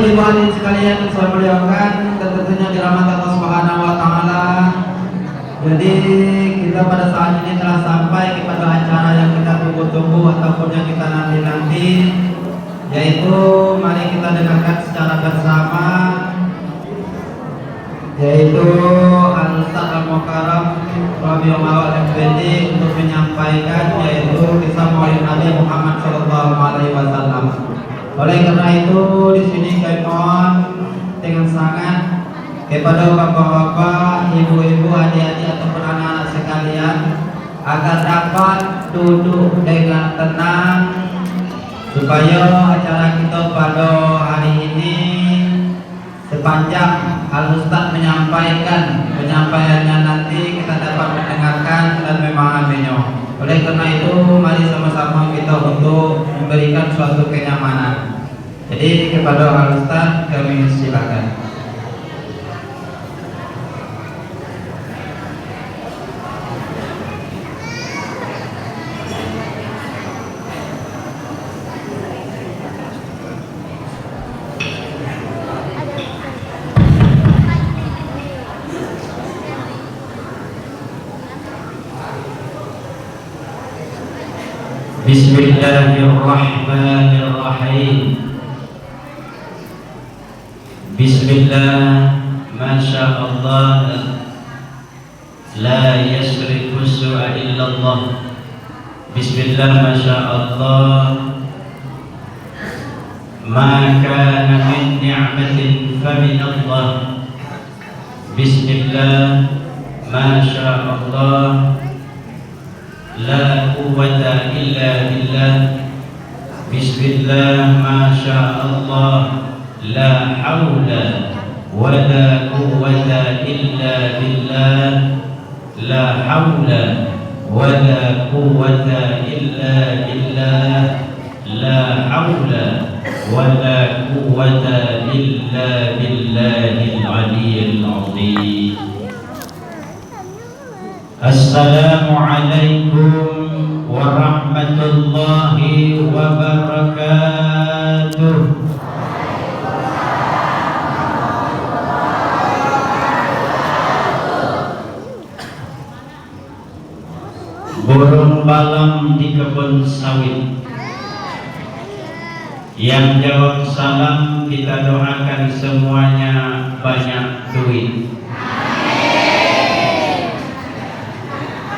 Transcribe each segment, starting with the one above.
ibu hadirin sekalian yang saya muliakan dan tentunya dirahmati Allah Subhanahu wa taala. Jadi kita pada saat ini telah sampai kepada acara yang kita tunggu-tunggu ataupun yang kita nanti-nanti, yaitu mari kita dengarkan secara bersama, yaitu Al-Ustaz Al-Mukarram Rabiullah Al-Effendi untuk menyampaikan yaitu kisah Maulid Nabi Muhammad SAW. Oleh karena itu di sini kami mohon dengan sangat kepada bapak-bapak, ibu-ibu, adik-adik ataupun anak-anak sekalian agar dapat duduk dengan tenang supaya acara kita pada hari ini sepanjang Al-Ustaz penyampaiannya nanti kita dapat mendengarkan dan memahaminya. Oleh karena itu mari sama-sama kita untuk memberikan suatu kenyamanan. Jadi kepada Al-Ustaz kami silakan. Bismillahirrahmanirrahim. Bismillah, masya Allah, la yasrifu su'a illallah. Bismillah, masya Allah, ma kana min ni'matin fa min Allah. Bismillah, masya Allah, la quwwata illa billah. Bismillah, masya Allah, la hawla wa la quwwata illa billah. La hawla wa la quwwata illa billah. La hawla wa la quwwata illa billahil aliyyil azim. Assalamualaikum warahmatullahi wabarakatuh. Burung balam di kebun sawit, yang jawab salam kita doakan semuanya banyak duit.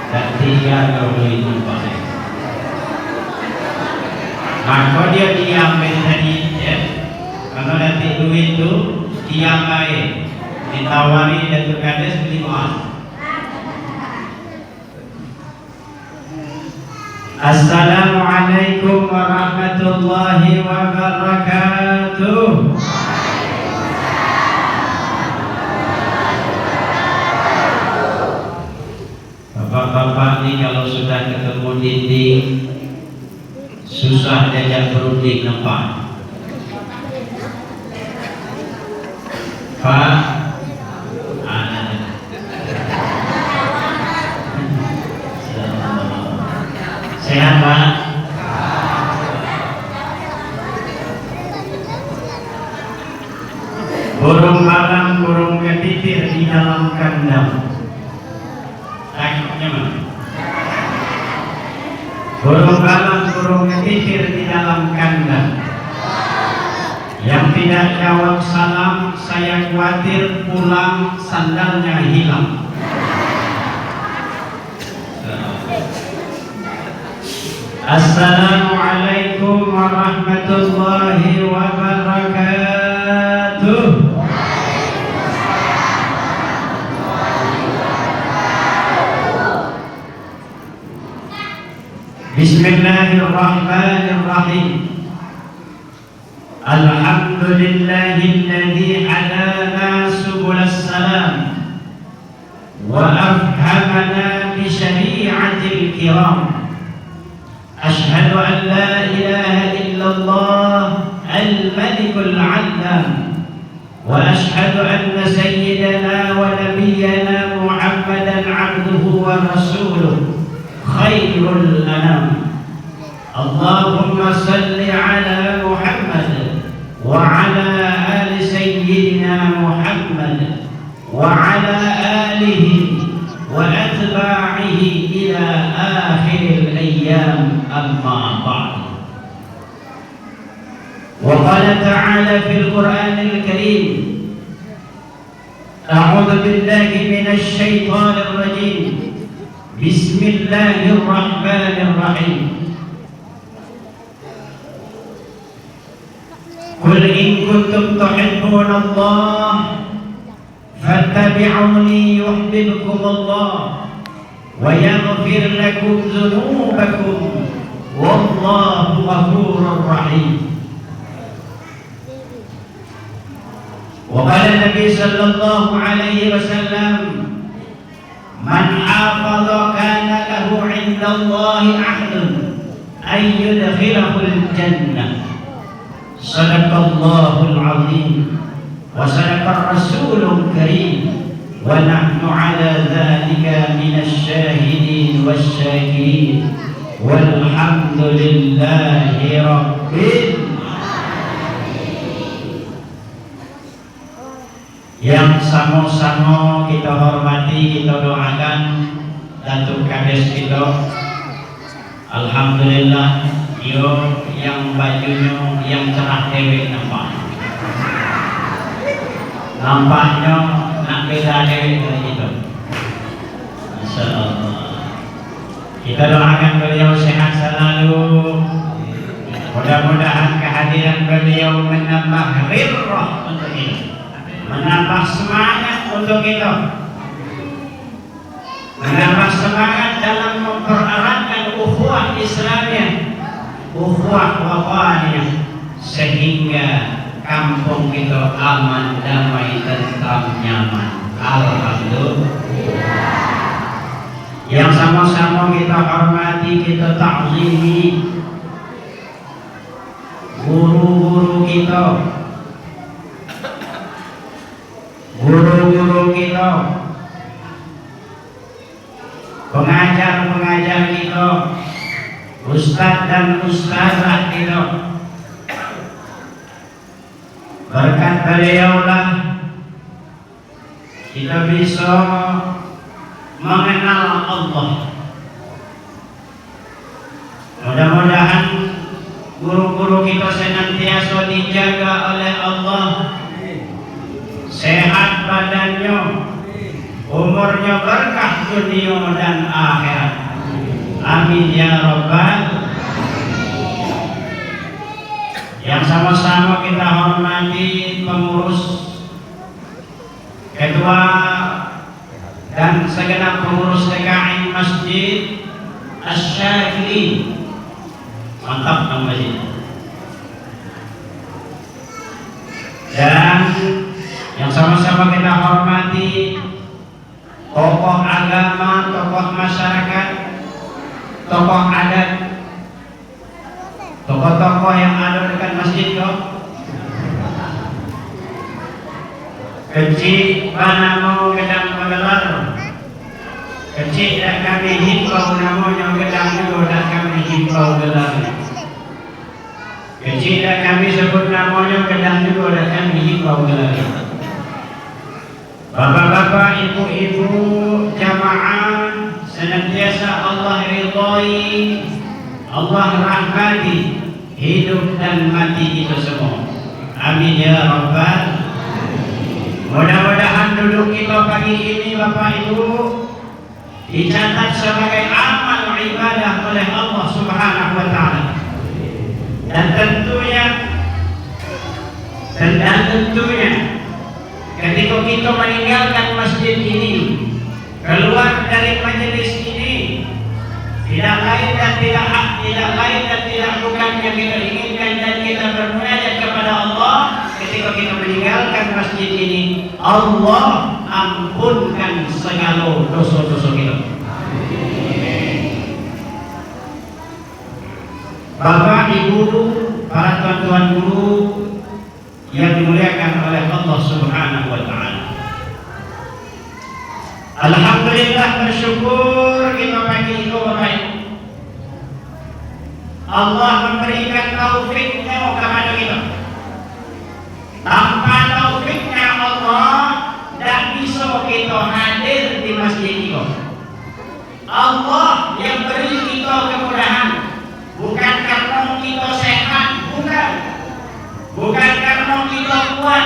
Dan tiga kalau itu pakai, maka dia diambil tadi ya. Kalau nanti duit itu diam baik, ditawari dan berkades beli emas. Assalamualaikum warahmatullahi wabarakatuh. Bapak-bapak ini kalau sudah ketemu dinding susah diajak berunding nampak. Pak, sehat Pak? Burung malam, burung ketitir di dalam kandang. Burung malam, burung ketitir di dalam kandang. Yang tidak jawab salam, saya khawatir pulang sandalnya hilang. Assalamualaikum warahmatullahi wabarakatuh. Bismillahirrahmanirrahim. Alhamdulillahilladzi hadana subulas salam wa afhamana bi syari'atil kiram. Ashhadu an la ilaha illallah al-malikul 'allam wa ashhadu anna sayyidana wa nabiyyana Muhammadan 'abduhu wa rasuluh khairul anam. Allahumma salli ala Muhammad وعلى آل سيدنا محمد وعلى آله وأتباعه إلى آخر الأيام أما بعد. وقال تعالى في القرآن الكريم: أعوذ بالله من الشيطان الرجيم، بسم الله الرحمن الرحيم. قل إن كنتم تحبون الله فاتبعوني يحببكم الله ويغفر لكم ذنوبكم والله غفور رحيم. وقال النبي صلى الله عليه وسلم: من حافظ كان له عند الله عهد أن يدخله الجنة. صدق الله العظيم وصدق الرسول الكريم ونحن على ذلك من الشاهدين والشاكرين والحمد لله رب Yang sama-sama kita hormati, kita doakan Datuk Kades kita. Alhamdulillah, yo yang bajunya yang cerah dewek nampaknya nak beda dewek dari itu. Insyaallah. Kita doakan beliau sehat selalu. Mudah-mudahan kehadiran beliau menambah ghirrah untuk kita, menambah semangat untuk kita, menambah semangat dalam mempereratkan ukhuwah Islamiyah, ukhuwah wataniyah, sehingga kampung kita aman, damai, tentram, nyaman. Alhamdulillah. Yang sama-sama kita hormati, kita ta'zimi guru-guru kita, guru-guru kita, pengajar-pengajar kita, ustaz dan ustazah kita. Berkat beliaulah kita bisa mengenal Allah. Mudah-mudahan guru-guru kita senantiasa dijaga oleh Allah, sehat badannya, umurnya berkah dunia dan akhirat. Amin ya rabbal. Yang sama-sama kita hormati pengurus, ketua dan segenap pengurus TKI Masjid Asy-Syadzili. Mantap namanya. Dan yang sama-sama kita hormati tokoh agama, tokoh masyarakat, tokoh adat, tokoh-tokoh yang ada dekat masjid kok. Kecil panamo gedang menggelar, kecil dah kami himbau namanya gedang juga dah kami himbau gelar. Kecil dah kami sebut namanya gedang juga dah kami himbau gelar. Bapak-bapak, ibu-ibu, jamaah senantiasa Allah ridhai, Allah rahmati hidup dan mati kita semua. Amin ya rabbal. Mudah-mudahan duduk kita pagi ini Bapak Ibu dicatat sebagai amal ibadah oleh Allah Subhanahu wa taala. Dan tentunya ketika kita meninggalkan masjid ini, keluar dari majelis ini, tidak lain dan tidak bukan yang kita inginkan, dan kita bermunajat kepada Allah. Ketika kita meninggalkan masjid ini, Allah ampunkan segala dosa-dosa kita. Bapak, Ibu, para tuan-tuan guru yang dimuliakan oleh Allah Subhanahu wa taala. Alhamdulillah, bersyukur kita pagi itu Bapak Ibu. Allah memberikan taufiknya kepada kita. iso kita hadir di masjid itu. Allah yang beri kita kemudahan, bukan karena kita sehat, bukan karena kita kuat,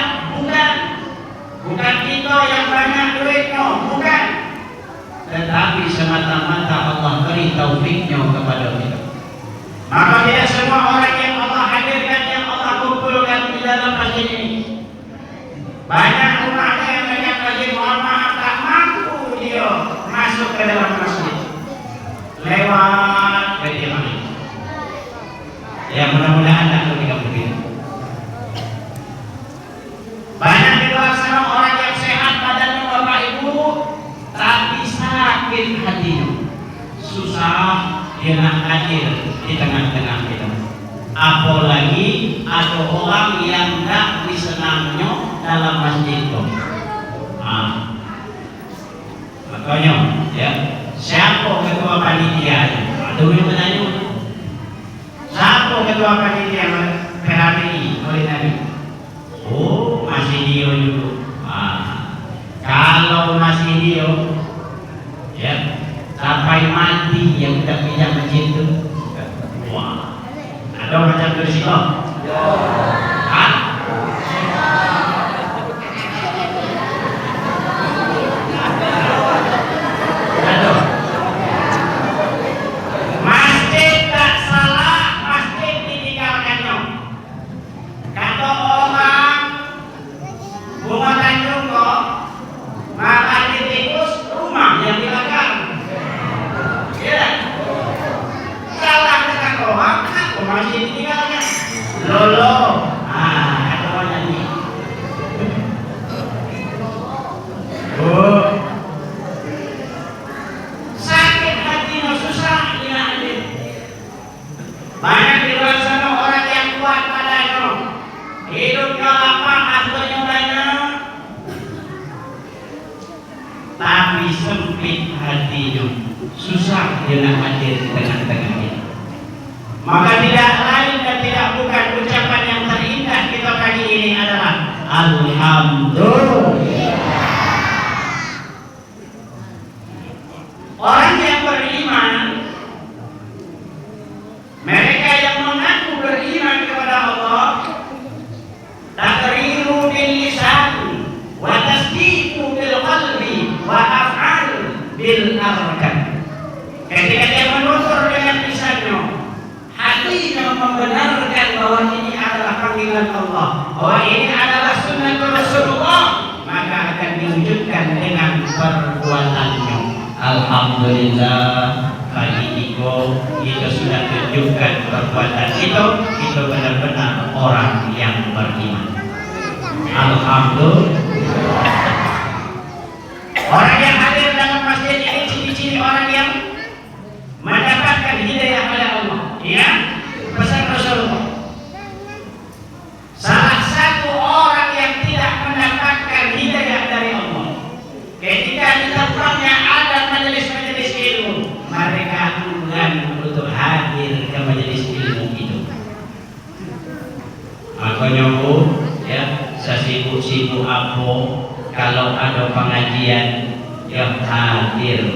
bukan kita yang banyak duitnya, bukan, tetapi semata-mata Allah beri taufiknya kepada kita. Maka tidak semua orang yang Allah hadirkan, yang Allah kumpulkan di dalam masjid ini. Banyak rumahnya yang banyak masjid, mohon maaf, tak mampu dia masuk ke dalam masjid lewat media ini. Ya mudah-mudahan tak ketika begitu. Banyak di luar sana orang yang sehat badannya Bapak Ibu, tapi sakit hatinya, susah dia nak hadir di tengah-tengah kita. Apalagi ada orang yang tak disenangnya dalam masjid itu. Makanya, ya, siapa ketua panitia? Ada yang bertanya, siapa ketua panitia PHBI oleh Nabi? Oh, masih dia juga. Kalau masih dia, ya, sampai mati yang tidak pinjam masjid itu. Wah, ada macam tu sih kok? Masjid tak salah, masjid ditinggalkannya. Kata orang Bunga Tanjung kok makan di tikus rumah yang dilakar. Ya, salah dengan orang, aku masih ditinggalkan. Lolo, ada orang nyanyi. Oh, sakit hatinya susah dia hadir. Banyak di luar sana orang yang kuat padanya, hidupnya lapang, hartanya banyak, tapi sempit hatinya, susah dia nak hadir di tengah-tengah kita. Maka tidak lain dan tidak bukan ucapan yang terindah kita pagi ini adalah Alhamdulillah. Orang yang beriman, mereka yang mengaku beriman kepada Allah, taqriru bil lisan wa tasdiqu bil qalbi wa af'al bil arkan. Ketika dia menutur dengan lisannya, hatinya membenarkan bahwa ini adalah panggilan Allah, bahwa ini adalah sunnah Rasulullah, maka akan diwujudkan dengan perbuatannya. Alhamdulillah, pagi ini kita sudah tunjukkan perbuatan itu, kita benar-benar orang yang beriman. Alhamdulillah. Orang yang hadir dalam masjid ini ciri-ciri orang yang mendapatkan hidayah oleh Allah. Ya, pesan Rasulullah. Salah satu orang yang tidak mendapatkan hidayah dari Allah, ketika di tempatnya ada majelis-majelis ilmu, mereka enggan untuk hadir ke majelis ilmu itu. Makanya ya, sesibuk-sibuk apa, kalau ada pengajian yang hadir,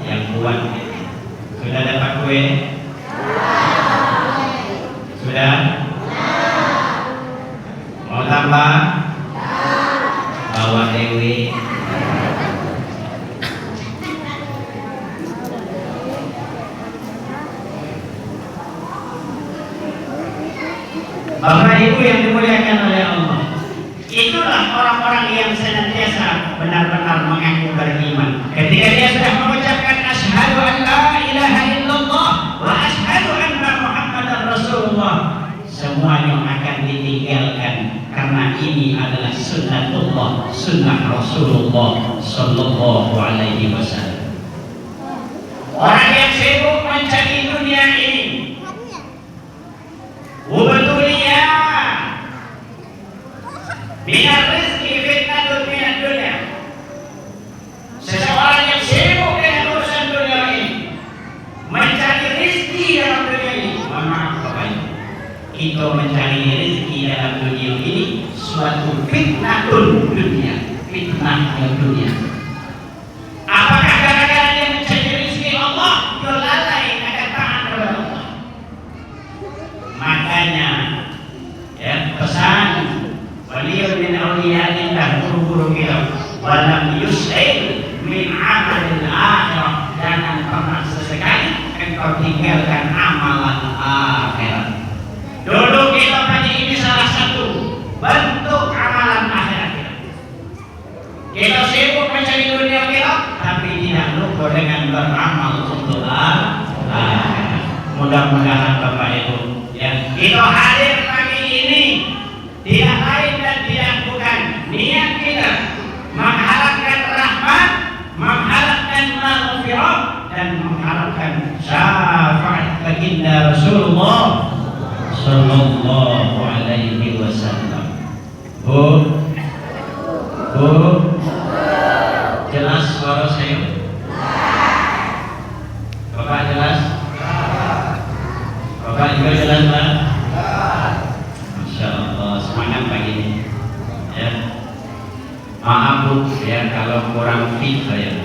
yang kuat. Sudah dapat kue? Sudah? Mau tambah? Bawa Dewi. Bapak Ibu yang dimuliakan oleh Allah, itulah orang-orang yang senantiasa benar-benar mengaku beriman. Ketika dia sudah mengucapkan asyhadu an la ilaha illallah wa asyhadu anna Muhammadar Rasulullah, semuanya akan ditinggalkan karena ini adalah sunnatullah, sunnah Rasulullah sallallahu alaihi wasallam. Orang yang sibuk mencari dunia ini, ubuduliyah biar rezeki fitnah minat dunia. Seseorang yang sibuk dengan urusan dunia ini, mencari rezeki dalam dunia ini, mohon maaf Bapak Ibu, kita mencari rezeki dalam dunia ini suatu fitnatul dunia, fitnah dunia. Apakah gara-gara dia mencari rezeki Allah, dia lalai akan taat kepada Allah? Makanya ya pesan beliau min awliyaillah, guru-guru kita, walam yus'il min amalil akhirah, jangan pernah sesekali engkau tinggalkan amalan akhirat. Dulu kita pagi ini salah satu bentuk amalan akhirat kita. Kita sibuk mencari dunia kita, tapi tidak lupa dengan beramal untuk akhirat. Mudah-mudahan Bapak Ibu ya, kita hadir pagi ini tidak lain dan tidak bukan niat kita mengharapkan rahmat, mengharapkan maghfirah, dan mengharapkan syafaat baginda Rasulullah sallallahu alaihi wasallam. Bu, jelas suara saya? Bapak jelas? Bapak juga jelas, Pak? Masya Allah, semangat pagi ini ya. Maaf Bu ya kalau kurang fit saya.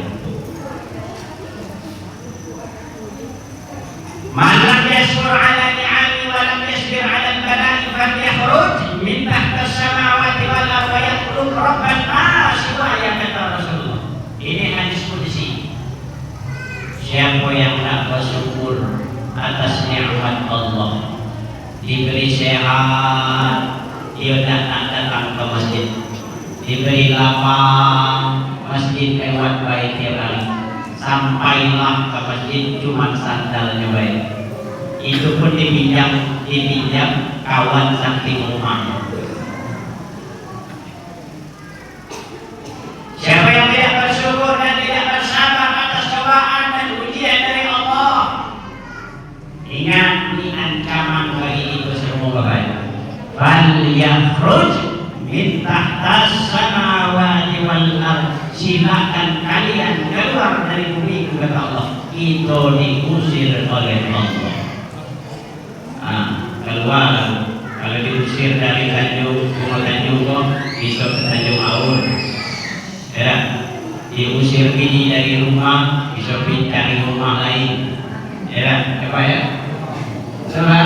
Man lam yashkur ala ni'ami wa lam yashbir ala al-bala'i falyakhruj min tahta as-samawati wal ardi wa yatlub rabban nas wa ya kata Rasulullah. Ini hadis qudsi. Siapa yang tak bersyukur atas nikmat Allah, diberi sehat, dia datang ke masjid, diberi lapang, masjid lewat baik tiap hari, sampailah ke masjid cuma sandalnya baik, itu pun dipinjam kawan samping rumah. Siapa yang tidak bersyukur dan tidak bersabar atas cobaan dan ujian dari Allah, ingat ini ancaman bagi itu semua Bapak. Fal yakhruj min tahtas samawati wal ard, silakan kalian keluar dari bumi, kata Allah. Itu diusir oleh Allah. Keluar. Kalau diusir dari Tanjung kok bisa ke Tanjung Aur. Ya, diusir bini dari rumah bisa cari rumah lain. Ya, coba ya. Coba.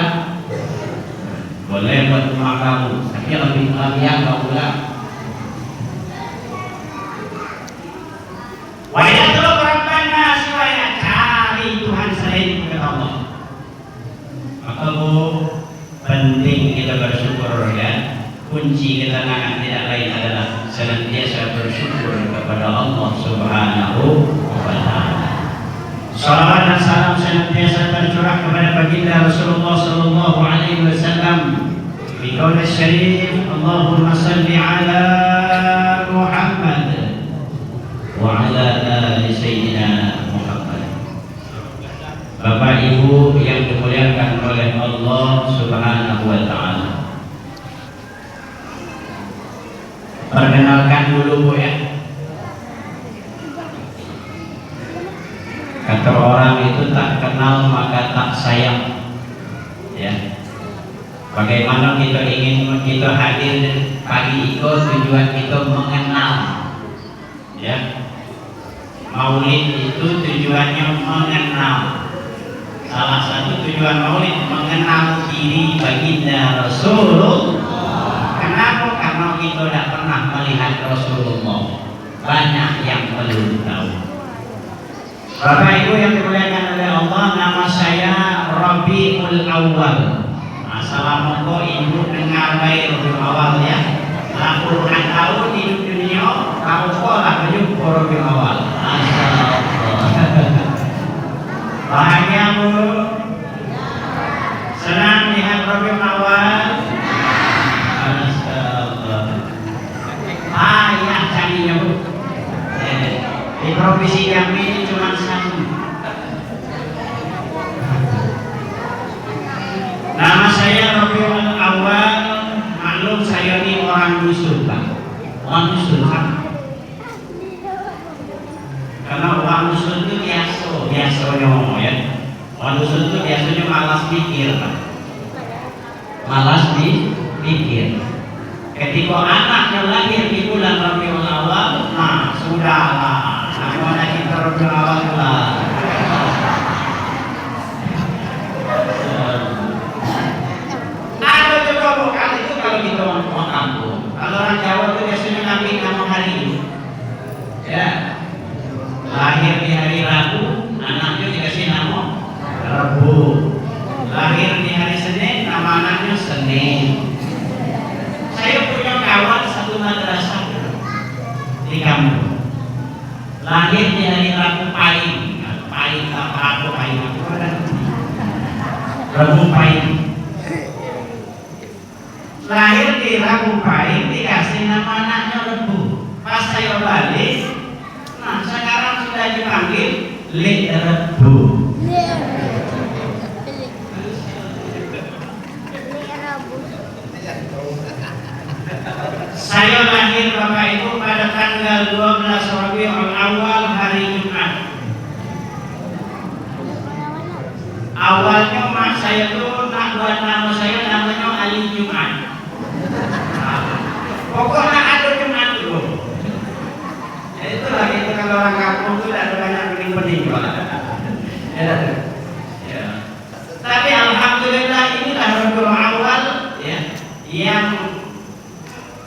Boleh buat rumah kamu, tapi lebih kalian kau pulang. Wahai telur rabbana siwaya, cari Tuhan selain Allah. Maka Bu, penting kita bersyukur ya. Kunci ketenangan tidak lain adalah senantiasa bersyukur kepada Allah Subhanahu wa Ta'ala. Salawat dan salam senantiasa tercurah kepada baginda Rasulullah sallallahu alaihi wasallam. Bi qaul syarif, Allahumma salli ala Muhammad wa ala ali sayyidina Muhammad. Bapak Ibu yang dimuliakan oleh Allah Subhanahu wa Ta'ala, perkenalkan dulu Bu ya. Kata orang itu tak kenal maka tak sayang ya. Bagaimana kita ingin kita hadir pagi itu, tujuan kita mengenal ya. Maulid itu tujuannya mengenal. Salah satu tujuan maulid mengenal diri baginda Rasulullah. Kenapa? Karena kita tidak pernah melihat Rasulullah. Banyak yang belum tahu. Bapak Ibu yang dimuliakan oleh Allah, nama saya Rabiul Awal. Assalamualaikum, Ibu dengar baik Rabiul Awal ya. Setelah puluhan tahun hidup dunia, kamu sekolah berjumpa Rabiul Awal. Masyaallah. Bahagia Bu? Senang lihat Rabiul Awal? Masyaallah. Ayah carinya Bu. Di provinsi Jambi ini cuma satu. Nama saya Rabiul Awal. Maklum saya ini orang dusun Pak. Orang dusun Pak. Karena orang dusun itu biasanya ya. Orang dusun itu biasanya malas mikir Pak. malas dipikir. Ketika anaknya lahir di bulan Rabiul Awal, nah sudahlah, namanya kita Rabiul Awal lah. Ada juga bukan itu kalau kita orang kampung. Kalau orang Jawa itu biasanya ngambil nama hari ini. Ya, lahir di hari Rabu, anaknya dikasih nama Rabu. Lahir di hari Senin, nama anaknya Senin. Saya punya kawan satu madrasah di kampung. Lahir di hari Rabu Pahing, Pahing apa Rabu Pahing? Rabu Pahing. Lahir di Rabu Pahing, dikasih nama anaknya Rebu. Pas saya balik, nah sekarang sudah dipanggil Li Rebu. Saya lahir Bapak Ibu pada tanggal 12 Rabiul Awal hari Jumat. Awalnya mak saya tuh nak buat nama saya namanya Ali Jumat. Pokoknya ada Jumat dulu. Ya itulah itu kalau orang kampung itu ada banyak benih-benih. Ya. Tapi alhamdulillah inilah Rabiul Awal ya yang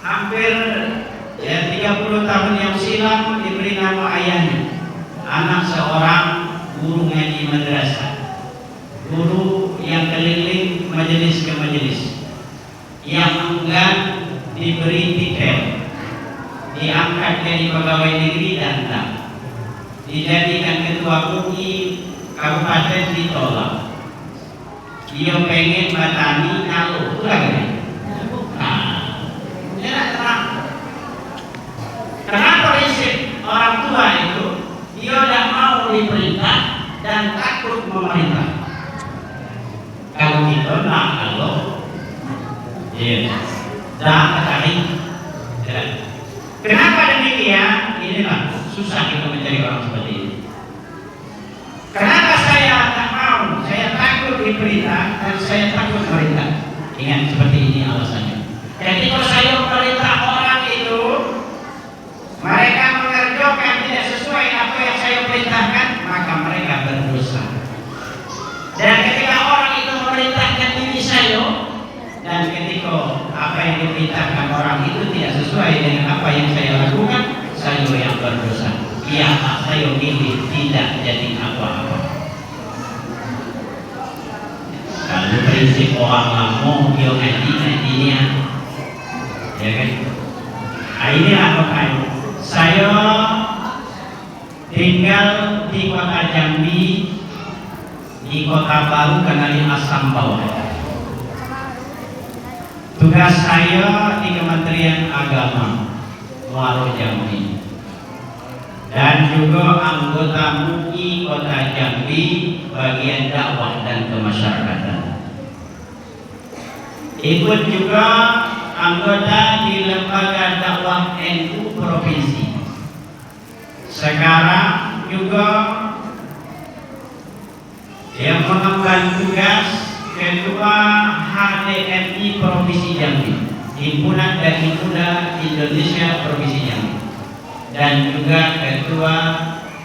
hampir ya 30 tahun yang silam diberi nama ayahnya, anak seorang guru ngaji madrasah, guru yang keliling majelis ke majelis, yang enggan diberi titel, diangkat jadi pegawai negeri dan tak, dijadikan ketua UI kabupaten ditolak. Dia pengen batani kalau itu lagi. Kenapa prinsip orang tua itu dia tidak mau diperintah dan takut memerintah? Kalau kita nak kalau dah ketahui. Kenapa demikian? Inilah susah kita mencari orang seperti ini. Kenapa saya tak mau? Saya takut diperintah dan saya takut memerintah. Ingat seperti ini alasannya. Jadi kalau saya memerintah orang itu, mereka mengerjakan tidak sesuai apa yang saya perintahkan, maka mereka berdosa. Dan ketika orang itu memerintahkan diri saya, dan ketika apa yang diperintahkan orang itu tidak sesuai dengan apa yang saya lakukan, saya yang berdosa. Ya, saya milih tidak jadi apa-apa. Kalau prinsip orang lama dia ngaji-ngajinya, ya kan? Nah, inilah makanya saya tinggal di kota Jambi, di kota baru Kenali Asam Bawah. Tugas saya di Kementerian Agama Muaro Jambi, dan juga anggota MUI Kota Jambi bagian dakwah dan kemasyarakatan. Ikut juga anggota di lembaga dakwah NU provinsi. Sekarang juga yang mengemban tugas ketua HDMI provinsi Jambi, Himpunan Dai Muda Indonesia provinsi Jambi, dan juga ketua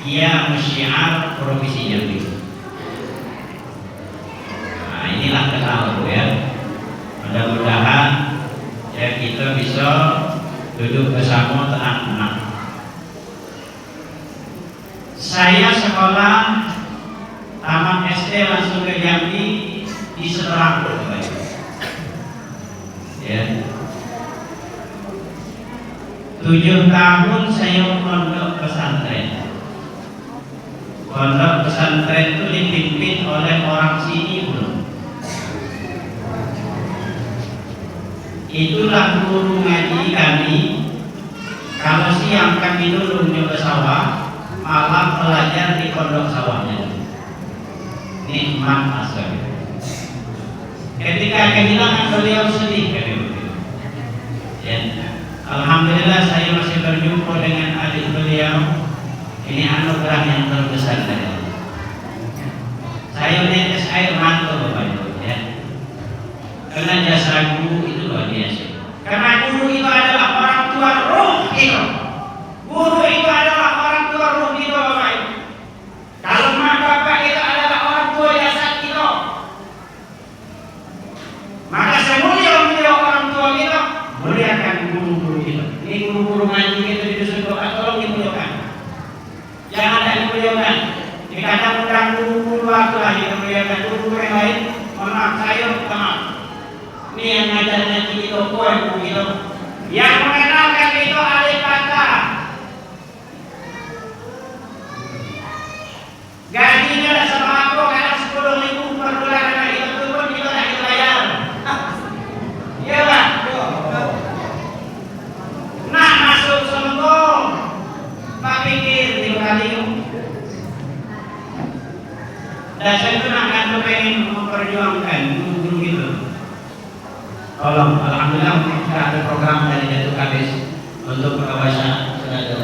Qiyam Syiar provinsi Jambi. Nah, inilah kenal ya. Mudah-mudahan ya kita bisa duduk bersama tenang-tenang. Saya sekolah tamat SD langsung ke Jambi di Seberang, ya. 7 tahun saya pondok pesantren. Pondok pesantren itu dipimpin oleh orang sini belum. Itulah guru ngaji kami. Kalau siang kami dulu ke sawah, malam belajar di pondok sawahnya. Nikmat asal. Ketika kehilangan beliau sedih ya. Alhamdulillah saya masih berjumpa dengan adik beliau. Ini anugerah yang terbesar dari Allah. Saya menetes air mata Bapak Ibu ya. Karena jasa guru itu luar biasa. Karena guru itu adalah orang tua ruh itu. Guru itu adalah orang tua ruh itu, Bapak Ibu. Kalau mak bapak itu adalah orang tua jasad kita, maka semulia orang tua kita, muliakan guru-guru kita. Ini guru-guru ngaji kita di dusun doa, tolong dimuliakan. Jangan tak dimuliakan. Dikatakan undang guru-guru waktu lah kita muliakan guru-guru yang lain. Mohon maaf, saya minta maaf. Ini yang ngajarnya kita kuat gitu. Yang mengenalkan itu alif kata. Gajinya dah sama aku kadang 10.000 per bulan, anak itu pun kita tak kita bayar. Iya Pak? Nak masuk sombong, Pak pikir 3 kali. Dan saya itu nak pengen memperjuangkan guru-guru itu. Tolong, alhamdulillah kita ada program dari Datuk Kabis untuk pengawasan sudah ada.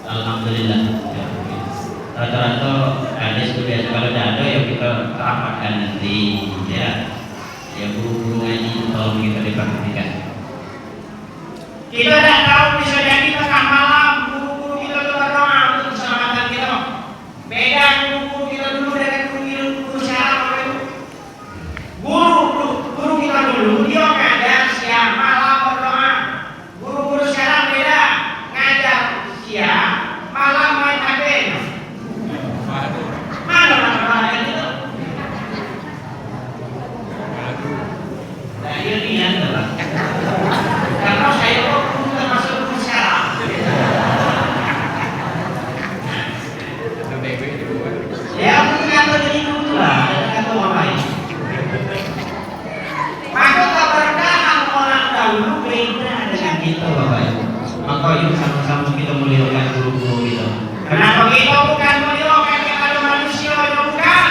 Alhamdulillah. Rata-rata kadis itu biasa kalau tidak ada yang kita rapatkan nanti ya guru-guru ngaji itu tolong kita diperhatikan. Kita tidak tahu bisa jadi tengah malam guru-guru kita itu berdoa untuk keselamatan kita. Beda guru-guru kita dulu dengan guru sekarang. Guru kita dulu dia ngajar siang malam berdoa. Guru-guru sekarang beda, ngajar siang malam main HP. Karena saya kok termasuk musyawarah. Ya mungkin atau jadi dulu lah, atau apa ini? Maka keberkahan orang dahulu beda dengan kita, Bapak Ibu. Maka yuk sama-sama kita muliakan guru-guru kita. Kenapa kita bukan muliakan kepada manusia, bukan?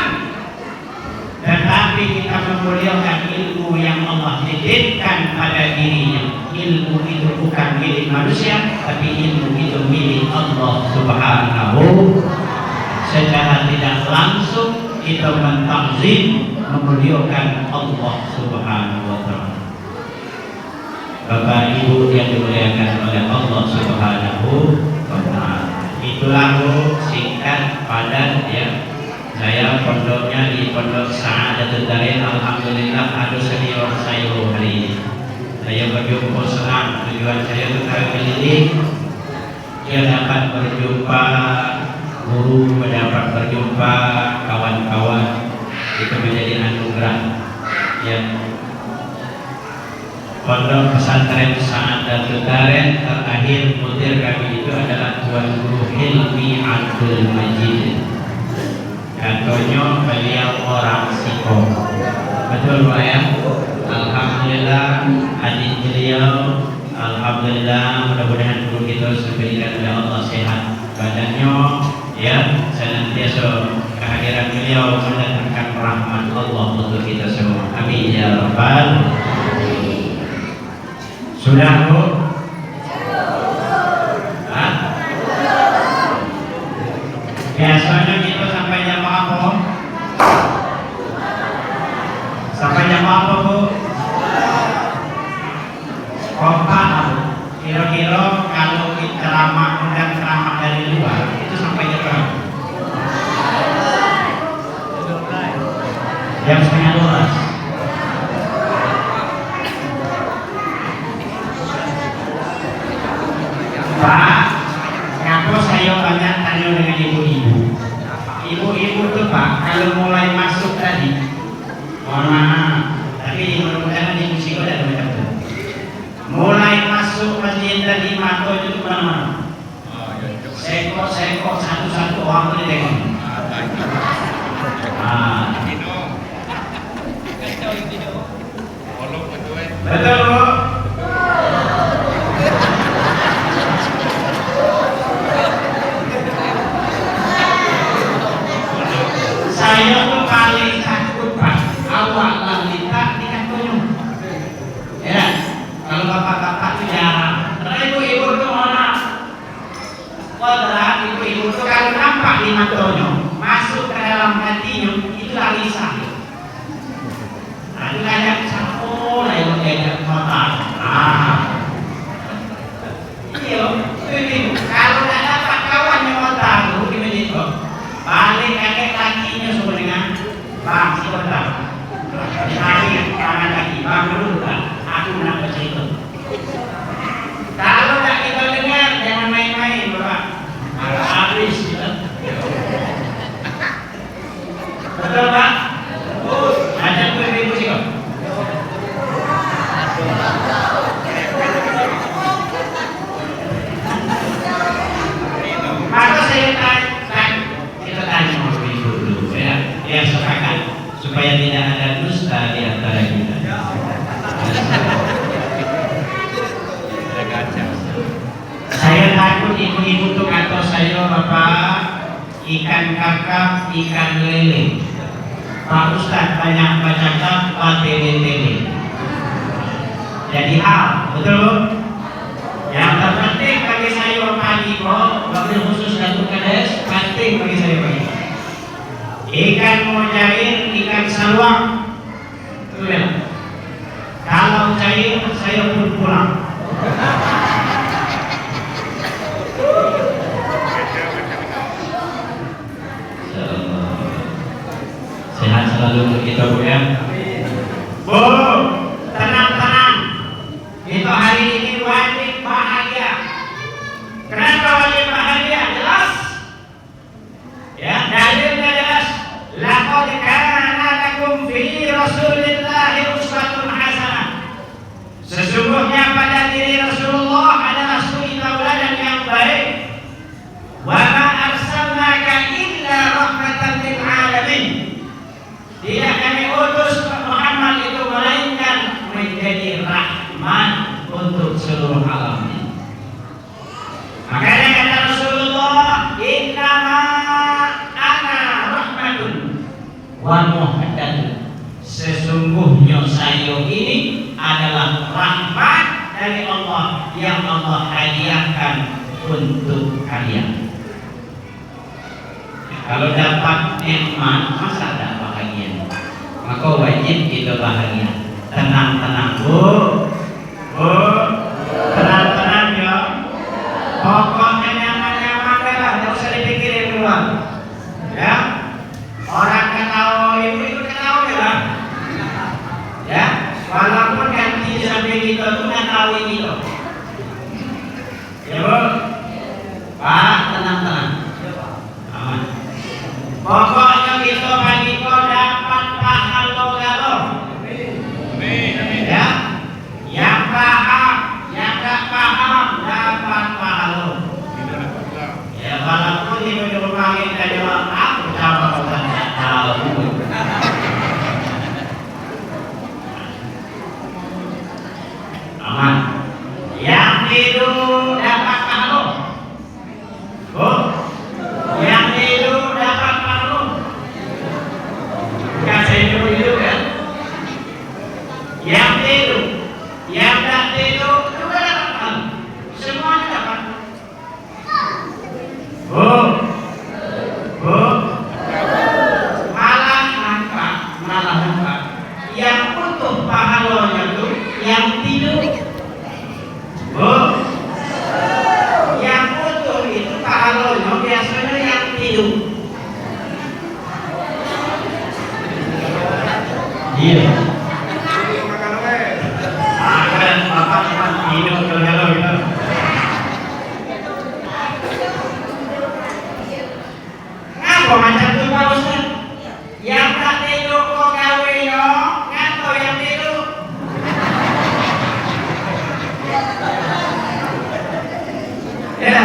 Tetapi kita memuliakan ilmu yang Allah titipkan pada dirinya. Ilmu itu bukan milik manusia, tapi ilmu itu milik Allah Subhanahu. Secara tidak langsung kita mentakzim, memuliakan Allah Subhanahu wa Ta'ala. Bapak Ibu yang dimuliakan oleh Allah Subhanahu wa Ta'ala. Itulah singkat padat ya. Saya pondoknya di Pondok Sa'adatul Darin. Alhamdulillah ada senior saya hari ini. Saya berjumpa senang. Tujuan saya untuk keliling. Dia dapat berjumpa guru, dapat berjumpa kawan-kawan. Itu menjadi anugerah. Ya. Pondok Pesantren Sa'adatul Darin terakhir mudir kami itu adalah Tuan Guru Hilmi Abdul Majid. Katanya beliau orang Siko. Betul Pak ya? Alhamdulillah adik beliau. Alhamdulillah mudah-mudahan guru kita diberikan oleh Allah sehat badannya ya, senantiasa kehadiran beliau mendatangkan rahmat Allah untuk kita semua. Amin ya rabbal. Sudah Bu? Hah? Biasanya kita sampai jam apa? Sampai jam apa Bu? Kompak Bu. Kira-kira kalau kita ceramah undang ceramah dari luar itu sampai jam berapa? Jam 11:30. Pak, ngapa saya banyak tanya dengan ibu-ibu? Ibu-ibu tuh Pak, kalau mulai masuk tadi, mohon maaf, tapi mudah-mudahan di musik ada betul. Mulai masuk masjid tadi mata itu kemana-mana. Sekok satu-satu orang boleh tengok. Betul Bu? Saya tuh paling takut Pak, awak lalita di kantornya. Ya, kalau bapak-bapak itu jarang. Karena ibu-ibu itu mana? Kodrat ibu-ibu itu kalau nampak di kantornya, masuk ke dalam hatinya itu lalisa. Nah, itu kayak Ditarik tangan kaki, bangun aku nak baca itu. Kalau tak kita dengar, jangan main-main, Bapak. Malah habis kita. Betul, Pak? Ada tuh ibu sih kok. Maka saya kita tanya sama ibu dulu ya sepakat supaya tidak ada dusta di antara kita. Saya takut ibu-ibu tuh kata saya, Bapak, ikan kakap, ikan lele. Pak Ustadz banyak baca kitab tele-tele. Jadi hal, betul? Yang terpenting bagi saya pagi kok, waktu khusus Datuk Kades, penting bagi saya pagi. Ikan mujair, ikan saluang, itu ya. Kalau cair, saya pun pulang. Sehat selalu untuk kita, Bu ya. Bu, tenang-tenang. Itu hari ini wajib bahagia. Kenapa wajib bahagia? Jelas. Ya, dalilnya jelas. Laqad kana lakum fi Rasulillahi uswatun hasanah. Sesungguhnya pada diri Rasulullah adalah suri tauladan yang baik. Wa ma arsalnaka illa rahmatan lil alamin. Tidak kami utus Muhammad itu melainkan menjadi rahmat untuk seluruh alam ini. Makanya kata Rasulullah, innama ana rahmatun wa muhdatun. Sesungguhnya saya ini adalah rahmat dari Allah yang Allah hadiahkan untuk kalian. Kalau dapat nikmat, masa tak bahagia? Maka wajib kita bahagia. Tenang-tenang, Bu. Bu, tenang-tenang ya. Pokoknya nyaman-nyaman lah, tidak usah dipikirin keluar. Ya, orang ketawa ibu ketawa ya. Ya, walaupun ganti sampai kita tuh ketawa gitu. Ya Bu, Pak, tenang-tenang. Aman. Pokoknya kita pagi kau dapat pahala galau. Ya, yang paham, yang tak paham dapat pahala. Ya, walaupun ibu di rumah kita jawab aku jawab tak tahu. Aman. Yang tidur dapat pahala. Bu, yang tidur dapat pahala. Kasih hidup kan? Yang tidur, yang tak tidur juga dapat pahala. Semuanya dapat. Bu, Bu, malah nampak. Yang butuh pahalanya tuh yang tidur. Bu, yang butuh itu pahalanya biasanya yang tidur. Iya. Akan bapak cuma hidup kalau gitu. Ngapa macam tu Pak Ustaz? Yang tak tidur kok gawe yo, ngapa yang tidur? Ya.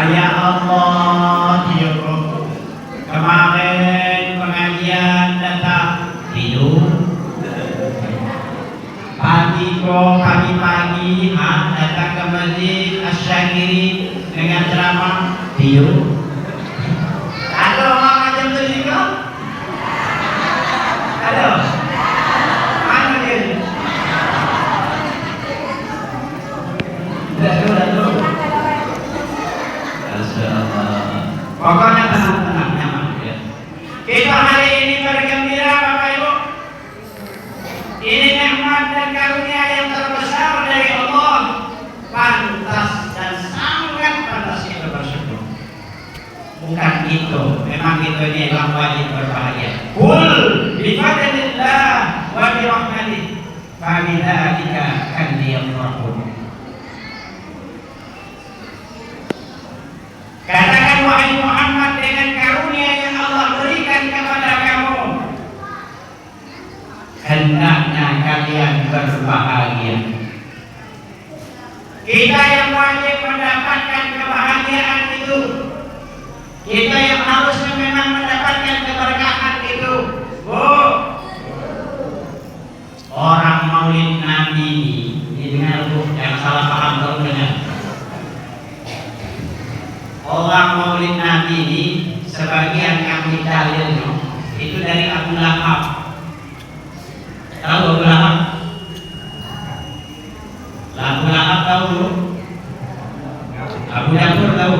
Ya Allah, ya Allah. Kemarin pengajian datang tidur. Pagi-pagi datang ke masjid Asy-Syakiri dengan ceramah tidur. Ada orang macam tu juga? Ada? Mana dia? Dah. Masyaallah. Pokoknya tenang-tenang nyaman ya. Kita hari ini bergembira Bapak Ibu. Ini nikmat dan karunia yang terbesar dari Allah. Pantas dan sangat pantas kita bersyukur. Bukan itu, memang itu ini adalah wajib berbahagia. Kul bi fadlillah fabidzalika falyafrahun. Katakan wahai Muhammad, dengan karunia yang Allah berikan kepada kamu, hendaknya kalian berbahagia. Kita yang wajib mendapatkan kebahagiaan itu, kita yang harusnya memang mendapatkan keberkahan itu. Orang maulid Nabi ini dengar bu, jangan salah paham kalau dengar. Orang maulid Nabi ini sebagian kami dalilnya itu dari Abu Lahab. Tahu Abu Lahab? Abu Lahab tahu? Abu Dapur tahu?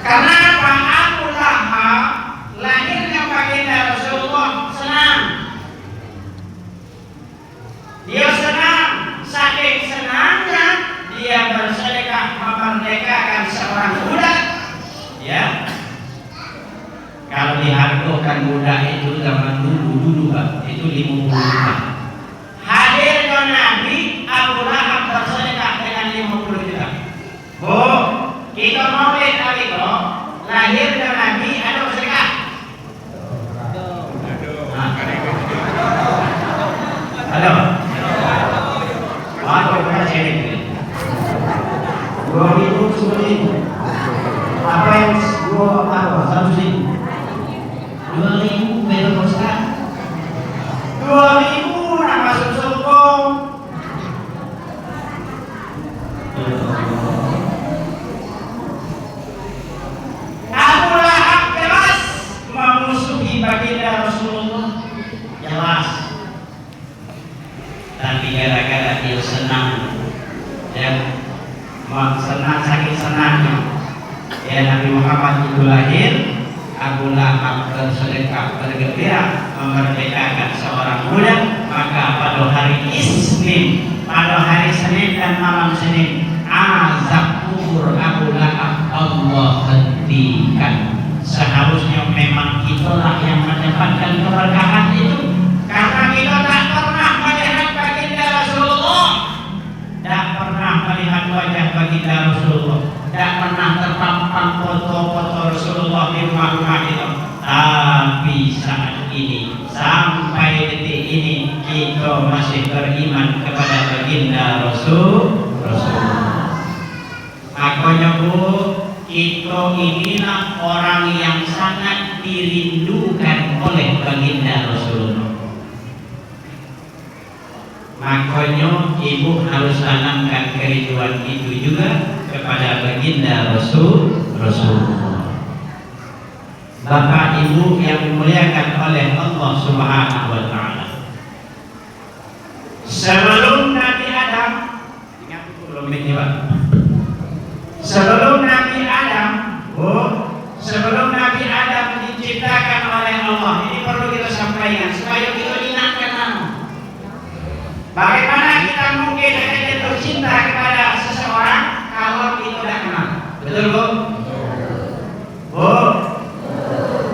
Karena apa? Abu Lahab lahirnya baginda Rasulullah senang. Dia senang, saking senangnya dia bersedekah memerdekakan seorang budak. Ya, kalau dihargakan budak itu zaman dulu Pak, itu 50 juta. Hadirnya Nabi, Abu Lahab bersedekah dengan 50 juta. Kita maulid hari itu lahirnya Nabi ada bersedekah. Halo. Waduh, berapa sini? 2.000 10.000. Apa yang 100.000? 2.000 beda Ustaz. 2.000 nak masuk sokong. Abu Lahab jelas memusuhi baginda Rasulullah, jelas. Tapi gara-gara dia senang, ya, senang saking senangnya, ya Nabi Muhammad itu lahir, Abu Lahab bersedekah bergembira memerdekakan seorang budak. Maka pada hari Isnin, pada hari Senin dan malam Senin, azab kubur Abu Lahab Allah hentikan. Seharusnya memang itulah yang mendapatkan keberkahan itu, karena kita tak pernah melihat baginda Rasulullah, tak pernah melihat wajah baginda Rasulullah, tak pernah terpampang foto-foto Rasulullah di rumah-rumah itu. Tapi saat ini, sampai detik ini, kita masih beriman kepada baginda Rasulullah. Makanya bu, kita inilah orang yang sangat dirindukan oleh baginda Rasulullah. Makanya ibu harus tanamkan kerinduan itu juga kepada baginda Rasulullah. Bapak ibu yang dimuliakan oleh Allah Subhanahu wa taala. Sebelum Nabi Adam, ingat belum ini Pak. Sebelum Nabi Adam, sebelum Nabi Adam diciptakan oleh Allah, ini perlu kita sampaikan supaya kita ingatkan nama. Bagaimana kita mungkin hanya jatuh cinta kepada seseorang kalau kita tidak kenal? Betul bu?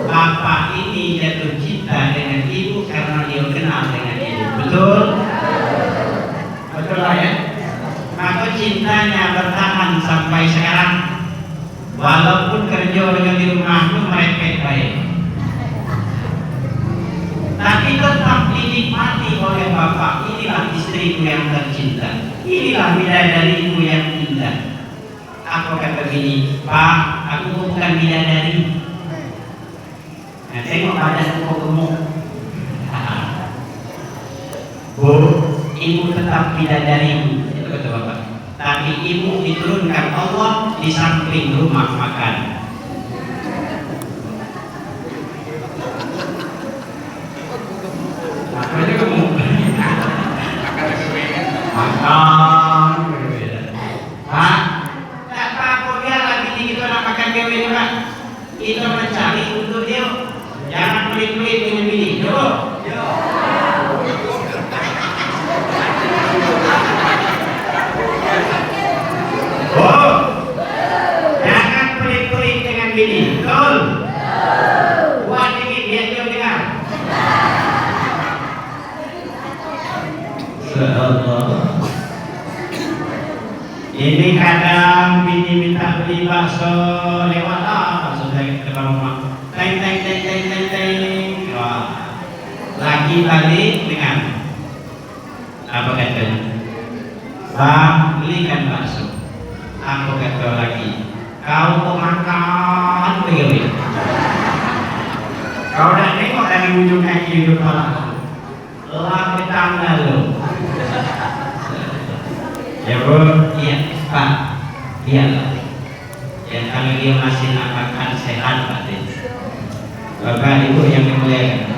Bapak ini jatuh cinta dengan ibu karena dia kenal dengan ibu. Betul? Betul lah ya? Maka cintanya bertahan sampai sekarang. Walaupun kerja dengan di rumah itu merepek baik, tapi tetap dinikmati oleh bapak. Inilah istriku yang tercinta, inilah bidadariku yang indah. Aku kata begini, Pak, aku bukan bidadari. Nah, tengok badanku kok gemuk. Bu, ibu tetap bidadariku, itu kata bapak. Tapi ibu diturunkan Allah di samping rumah makan. Makanya gemuk. Makan berbeda. Pak, tak apa dia lagi kita nak makan kewin Pak. Kita mencari untuk dia. Jangan pelit-pelit dengan bini. Yo. Jangan pelit-pelit dengan bini. Betul. Buat dikit dia dengar. Allah. Ini kadang bini minta beli bakso lewat bakso dari depan rumah. Teng teng teng teng teng teng. Wah. Lagi balik dengan apa katanya? Bang, belikan bakso. Aku kata lagi, kau mau makan begini. Kau dah tengok dari ujung kaki hidung kepala. Lah tangga lo. Ya Bu, iya Pak, iyalah. Ya kalau dia masih makan sehat Pak. Bapak Ibu yang dimuliakan.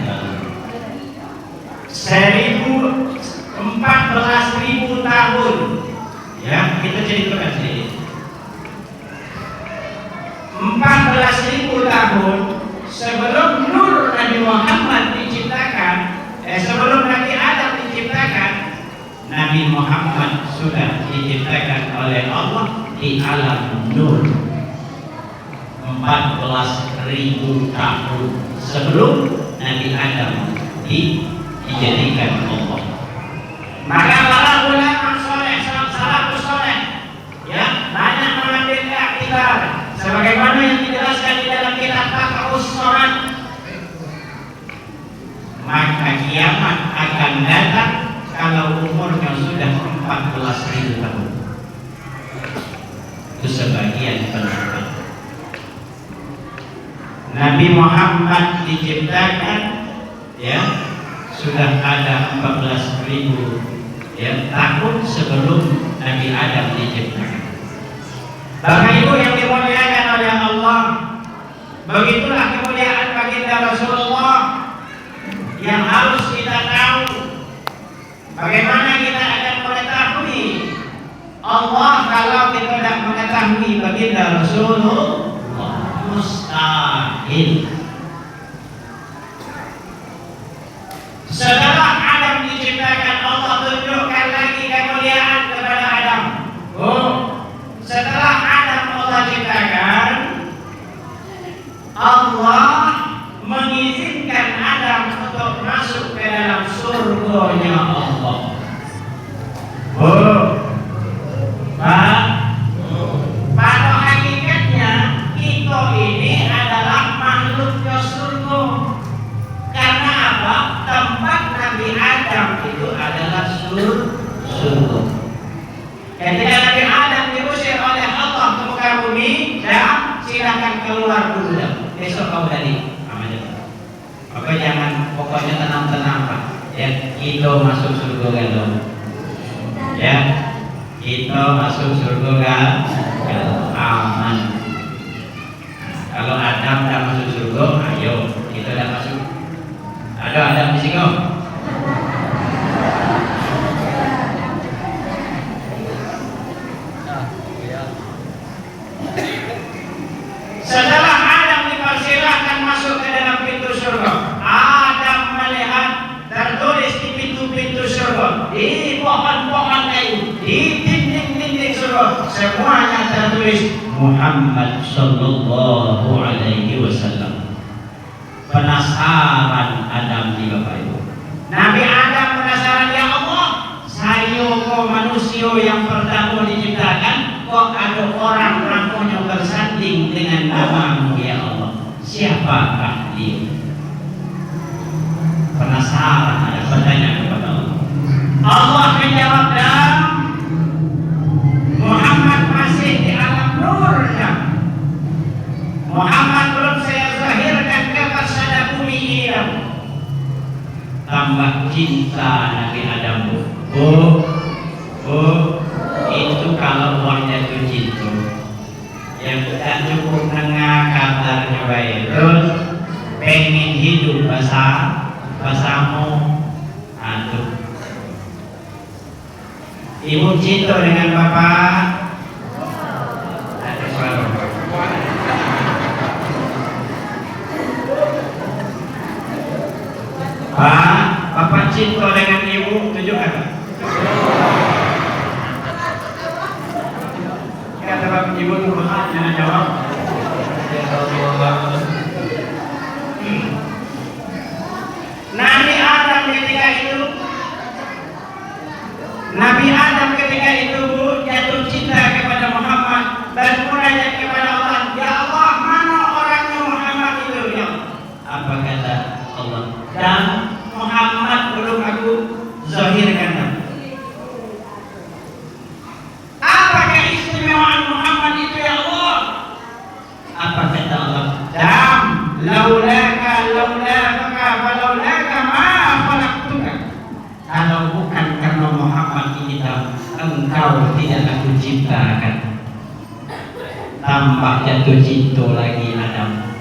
14.000 tahun. Ya, kita ceritakan sedikit. 14.000 tahun sebelum Nur Nabi Muhammad diciptakan, sebelum Nabi Adam diciptakan, Nabi Muhammad sudah diciptakan oleh Allah di alam Nur. 14.000 tahun sebelum Nabi Adam dijadikan Allah. Maka para ulama soleh, salafus soleh, ya banyak mengambil iktibar, sebagaimana yang dijelaskan di dalam kitab Taqus Sholat. Maka kiamat akan datang kalau umurnya sudah 14.000 tahun. Itu sebagian pendapat. Nabi Muhammad diciptakan, ya sudah ada 14.000 ya, tahun sebelum Nabi Adam diciptakan. Bapak Ibu yang dimuliakan oleh Allah, begitulah kemuliaan baginda Rasulullah yang harus kita tahu. Bagaimana kita akan mengetahui Allah kalau kita tidak mengetahui baginda Rasulullah? Mustahil. Setelah Adam diciptakan, Allah tunjukkan lagi kemuliaan kepada Adam. Setelah Adam Allah ciptakan, Allah mengizinkan Adam untuk masuk ke dalam surganya Allah. Pak, pada hakikatnya kita ini adalah makhluknya surga. Karena apa? Tempat Nabi Adam itu adalah surga. Ketika Nabi Adam diusir oleh Allah ke muka bumi, dan silakan keluar dulu. Besok kau tadi, apa jangan pokoknya tenang-tenang Pak. Ya, kita masuk surga kan? Ya, kita masuk surga kan? Aman. Kalau Adam tidak masuk surga, ayo kita tidak masuk. Ada Adam di sini. Setelah Adam dipersilahkan masuk ke dalam pintu surga, Adam melihat tertulis di pintu-pintu surga, di pohon-pohon kayu, di dinding-dinding surga, semuanya tertulis Muhammad Sallallahu Alaihi Wasallam. Penasaran Adam di Bapak Ibu. Nabi Adam penasaran, ya Allah, saya kok manusia yang pertama diciptakan, kok ada orang rambutnya bersanding dengan namamu ya Allah. Siapakah dia? Penasaran, ada pertanyaan kepada Allah. Allah menjawab, dan Muhammad masih di alam nurnya. Muhammad belum saya zahirkan ke persada bumi ini. Tambah cinta Nabi Adam. Itu kalau uangnya itu cinta. Yang tidak cukup nengah kabarnya baik. Terus pengen hidup bahasamu. Aduh. Ibu cinta dengan bapak. Ada suara. Pak, bapak cinta dengan ibu, tunjukkan. Kata bapak ibu itu berat, jangan jawab. laulaka ma khalaqtuka. Kalau bukan karena Muhammad ini engkau tidak aku ciptakan. Tambah jatuh cinta lagi Adam.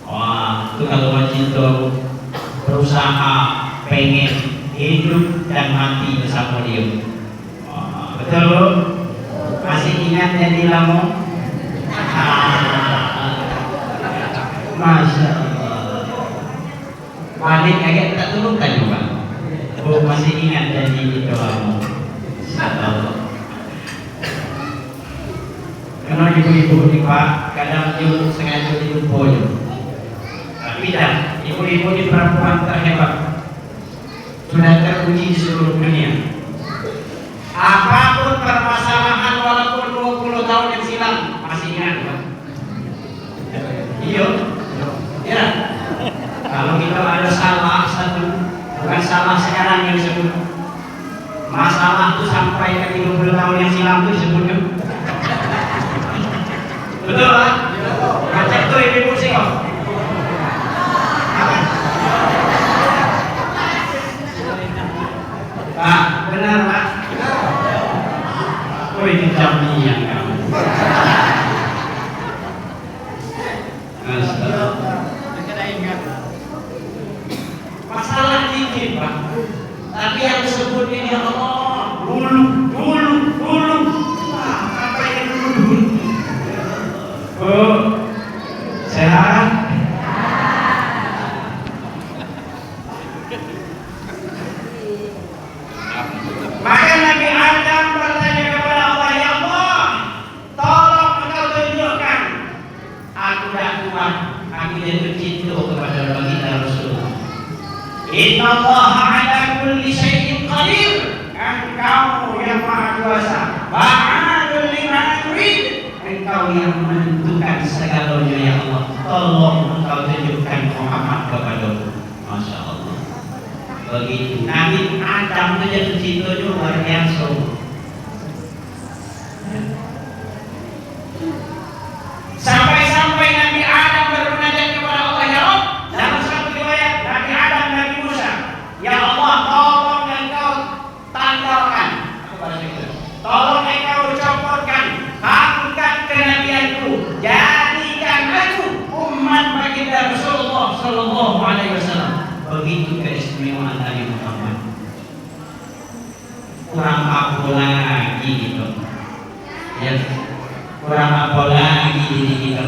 Wah, itu kalau mau cinta berusaha pengen hidup dan mati bersama dia. Wah, betul? Masih ingat jadi lama? Masya Allah. Balik agak tak turunkan juga. Oh, masih ingat janji itu kamu. Allah. Karena ibu-ibu ini Pak, kadang ibu sengaja lupa. Tapi dah, ibu-ibu ini perempuan terhebat. Sudah teruji di seluruh dunia. Apapun permasalahan walaupun 20 tahun yang silam, masih ingat Pak? Iya. Ya. Kalau kita ada salah satu, bukan salah sekarang yang disebut. Masalah itu sampai ke 30 tahun yang silam itu disebutnya. Betul lah? Macam itu ibu sih kok. Pak, benar Pak? Oh ini jamiah kamu. Masalah dikit Pak, tapi yang disebut ini Allah dulu apa yang dulu. Oh, sehat. Maka Nabi Adam bertanya kepada Allah, ya Allah, tolong engkau tunjukkan. Aku dah kuat, aku jatuh cinta kepada baginda Rasulullah. Inna Allah ala kulli syai'in qadir. Engkau yang maha kuasa. Fa'alul lima yurid. Engkau yang menentukan segalanya ya Allah. Tolong engkau tunjukkan Muhammad kepadaku. Masya Allah. Begitu Nabi Adam itu jatuh cinta luar biasa. Sampai-sampai Nabi Adam bermunajat kepada Allah, ya Allah. Dalam satu riwayat Nabi Adam Nabi Musa, ya Allah tolong engkau tanggalkan. Tolong engkau copotkan, angkat kenabianku, jadikan aku umat baginda Rasulullah Sallallahu Alaihi Wasallam. Begitu keistimewaan Nabi Muhammad. Kurang apa lagi gitu, ya. Kurang apa lagi gitu,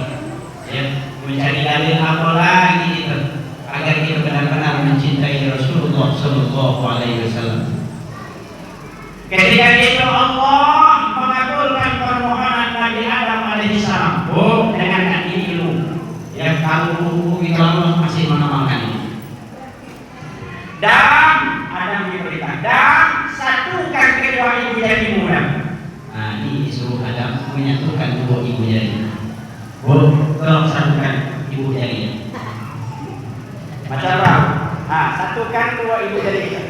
ya. Mencari dalil apa lagi gitu, agar kita benar-benar mencintai Rasulullah Sallallahu Alaihi Wasallam. Ketika itu Allah mengabulkan permohonan Nabi Adam alaihissalam. Oh, dengan ilmu. Ya kalau buku kita masih mengamalkan ini. Dan Adam diberitahu, dan satukan kedua ibu jari muda. Nah, ini disuruh Adam menyatukan dua ibu jari. Oh, tolong satukan ibu jari. Macam apa? Ah, satukan dua ibu jari kita.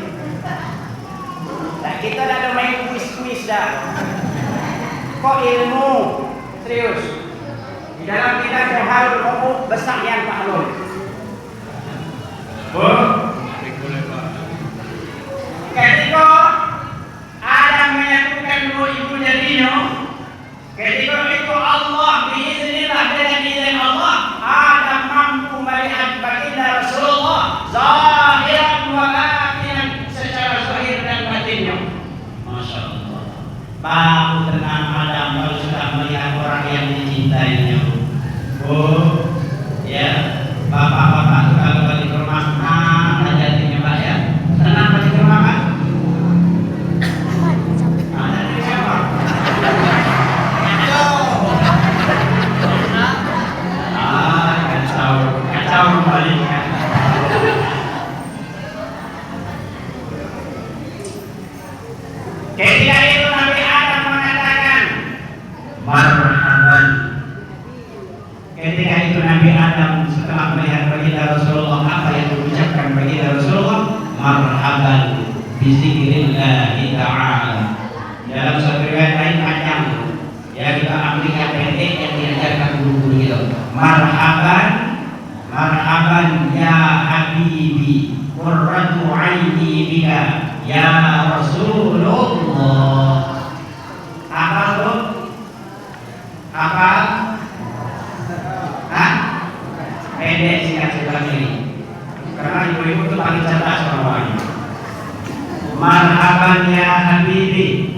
Nah, kita dah ada main kuis-kuis dah. Kok ilmu serius? Di dalam kita Johar Romo besar yang maklum. Oh, ketika Adam menyatukan dua ibu jadinya, ketika itu Allah biiznillah dengan izin Allah, Adam mampu melihat baginda Rasulullah zahiran wa batinan, secara zahir dan batinnya. Masya Allah. Baru tenang Adam baru sudah melihat orang yang dicintainya. Oh, ya, bapak-bapak itu kalau balik ke rumah, hajatnya Pak ya, tenang balik ke rumah Pak. Kacau kembali kan. Ketika itu Nabi Adam mengatakan marhaban. Ketika itu Nabi Adam setelah melihat baginda Rasulullah, apa yang diucapkan baginda Rasulullah? Marhaban bizikrillahi ta'ala. Dalam satu riwayat lain panjang, ya kita ambilkan pendek yang diajarkan guru-guru kita. Marhaban Marhaban ya habibi qurratu aini bika ya Rasulullah. Apa itu? Apa? Hah? Pendek singkat cerita ini. Karena ibu-ibu itu paling cerdas orangnya. Marhaban ya habibi.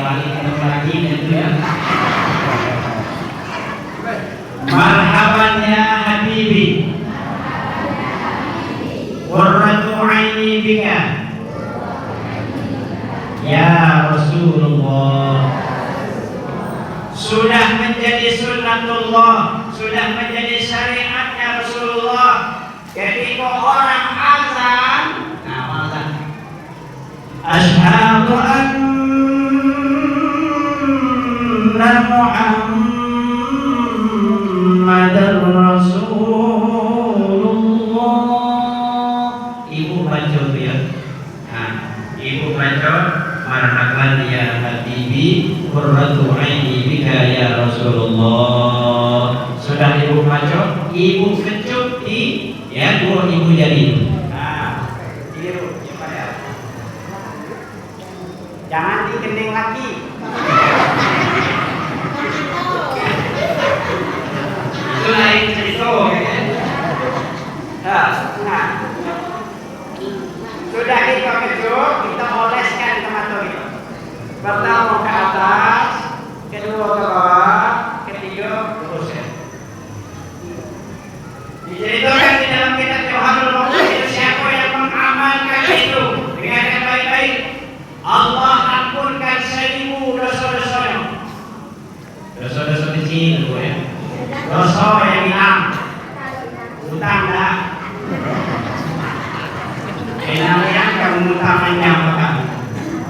Balik lagi itu ya. Marhaban ya habibi qurratu aini bika ya Rasulullah. Sudah menjadi sunnatullah, sudah menjadi syariatnya Rasulullah. Ketika orang azan, nah azan, asyhadu anna Muhammadar Rasulullah. Ibu baca ya. Nah, ibu baca marhaban ya habibi qurratu aini bika ya Rasulullah. Sudah ibu baca, ibu kecup di ya dua ibu jari. Nah, biru coba ya. Jangan dikening lagi. Itu lain cerita kan? Nah, sudah kita kecup, kita oleskan ke mata kita. Pertama ke atas, kedua ke bawah, ketiga lurus ya. Diceritakan di dalam kitab Jauharul Ma'ani itu siapa yang mengamalkan itu dengan yang baik-baik, Allah ampunkan 1000 dosa-dosanya. Dosa-dosa kecil itu ya. Dosa yang hilang, utang dah. Kenalian kamu utamanya apa?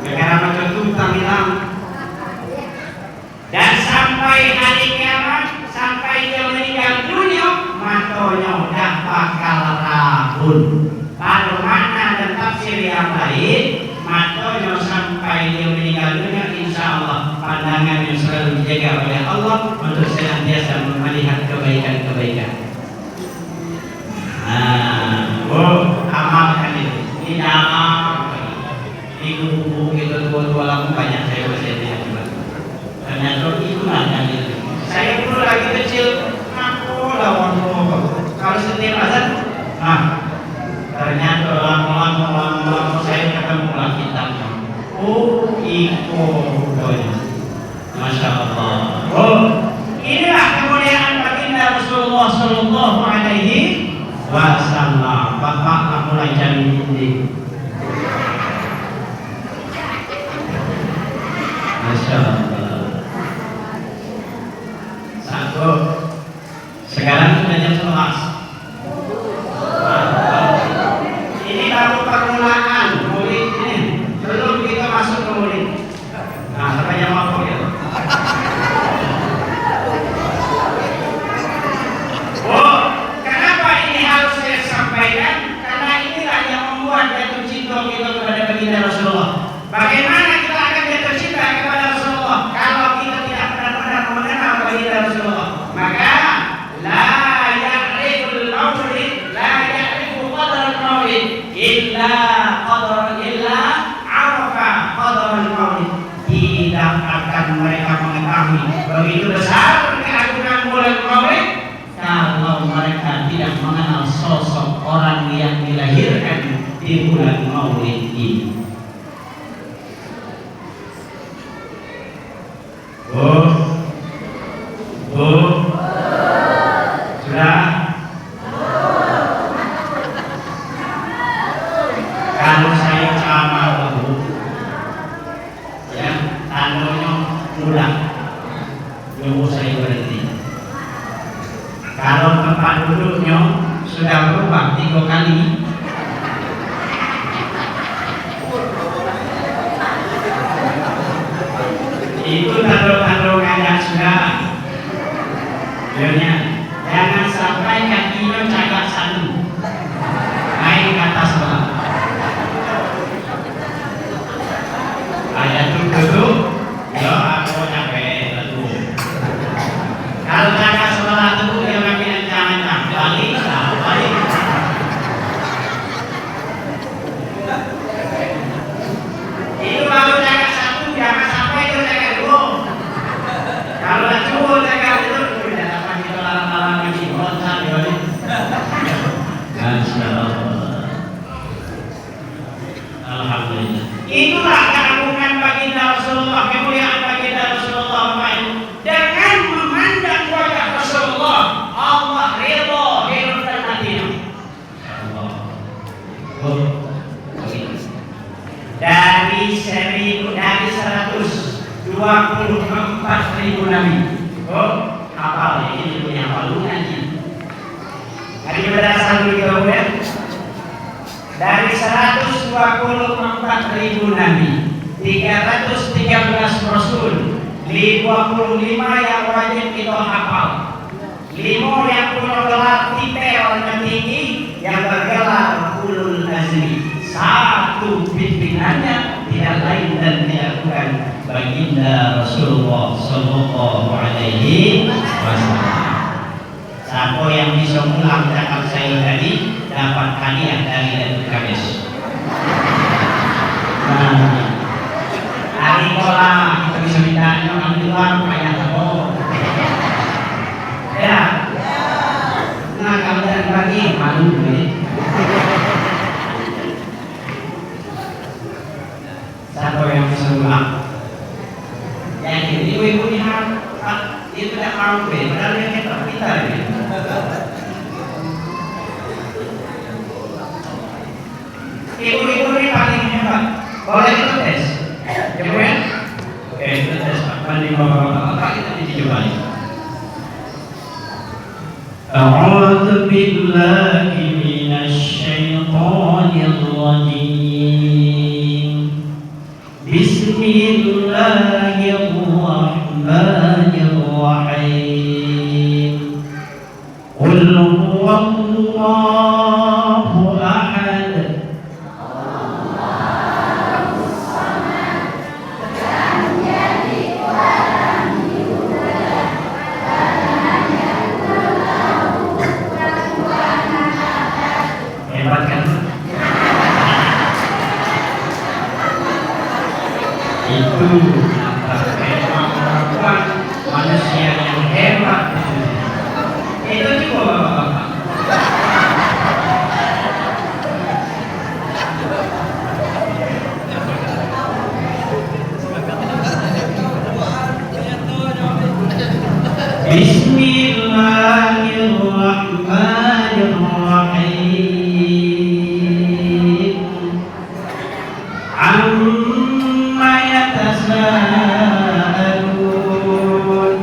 Negara macam itu utang hilang. Dan sampai hari kiamat, sampai dia meninggal dunia, matanya dah bakal rabun. Kalau makna dan tafsir yang lain, matanya sampai dia meninggal dunia, insya Allah pandangannya selalu dijaga oleh Allah untuk senantiasa melihat kebaikan-kebaikan. Amalkan itu. Ini amal. Di kubu kita tua-tua lama banyak saya bersedia juga. Ternyata itu nanya gitu. Saya dulu lagi kecil, aku lawan kalau setiap azan, ternyata lama-lama saya ketemu lagi kitabnya. Oh, ikut, masya Allah. Oh, inilah kemuliaan baginda Rasulullah Sallallahu Alaihi Wasallam. Bapak mulai jamin ini. Masya Allah. Satu. Sekarang sudah jam 11. Ini baru permulaan murid ini. Belum kita masuk ke murid. Nah, sampai jam apa ya? Oh, kenapa ini harus saya sampaikan? Karena inilah yang membuat jatuh cinta kita kepada baginda Rasulullah. Bagaimana kita akan jatuh cinta kepada Rasulullah kalau kita tidak benar-benar mengenal baginda Rasulullah? Maka la ya'riful maulid, la ya'rifu qadral maulid illa arafa qadral maulid. Tidak akan mereka mengetahui begitu besar keagungan bulan maulid kalau mereka tidak mengenal sosok orang yang dilahirkan di bulan maulid ini. Sudah? Kalau saya ceramah dulu, ya, tandanya mudah, nunggu saya berhenti. Kalau tempat duduknya sudah berubah 3 kali, itu tanda-tanda ngajak sudah. Jangan sampai kakinya cagak satu, naik ke atas sebelah. Ada duduk, ya aku capek betul. Kalau cagak sebelah Hari berdasar dulu ya. Dari 124.000 nabi, 313 rasul, 25 yang wajib kita hafal, 5 yang punya gelar titel yang tinggi yang bergelar ulul azmi. 1 pimpinannya tidak lain dan tidak bukan baginda Rasulullah Sallallahu Alaihi Wasallam. Siapa yang bisa ulang cakap saya tadi dapat hadiah dari Datuk Kades. Hari bola kita bisa minta orang di luar kayak apa? Ya. Nah kalian lagi malu nih. Siapa yang bisa ulang? Yang ibu-ibu lihat itu tidak mampu, padahal yang kita pintar ya. Ibu-ibu ini paling hebat. Boleh itu tes, ya Bu ya? Oke, itu tes banding bapak-bapak kita dicoba. A'udzu billahi minasy syaithanir rajim. Bismillahirrahmanirrahim. Qul huwallahu ahad. Hebat kan? Itu perempuan manusia yang hebat. Itu juga bapak-bapak. Bismillahirrahmanirrahim. Amma yatasaalun.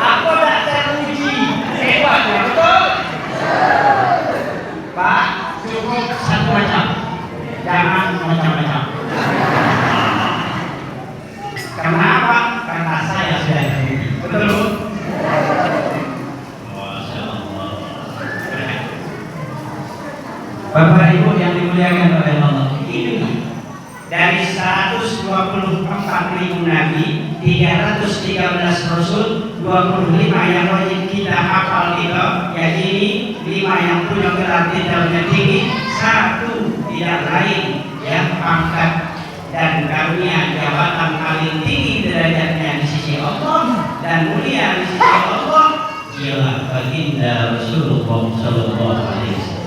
Aku tak teruji. Hebat ya, betul? Pak, cukup satu macam. Jangan macam-macam. Kenapa? Karena saya sudah teruji. Betul? Masya Allah. Bapak Ibu yang dimuliakan oleh Allah, ini dari 124.000 nabi, 313 rasul, 25 yang wajib kita hafal itu, jadi 5 yang punya gelar titelnya tinggi, 1 tidak lain yang pangkat dan karunia jabatan paling tinggi derajatnya di sisi Allah dan mulia di sisi Allah ialah baginda Rasulullah Sallallahu Alaihi Wasallam.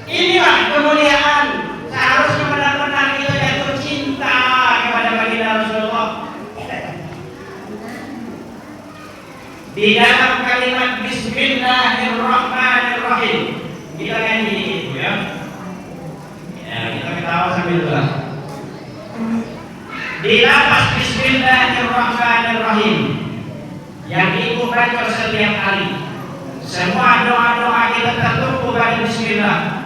Inilah kemuliaan. Seharusnya benar-benar kita jatuh cinta kepada baginda Rasulullah. Di dalam kalimat Bismillahirrahmanirrahim kita nyanyi itu ya. Ya kita ketawa sambil doa. Di lafaz Bismillahirrahmanirrahim yang ibu baca setiap hari, semua doa-doa kita tertumpu pada Bismillah.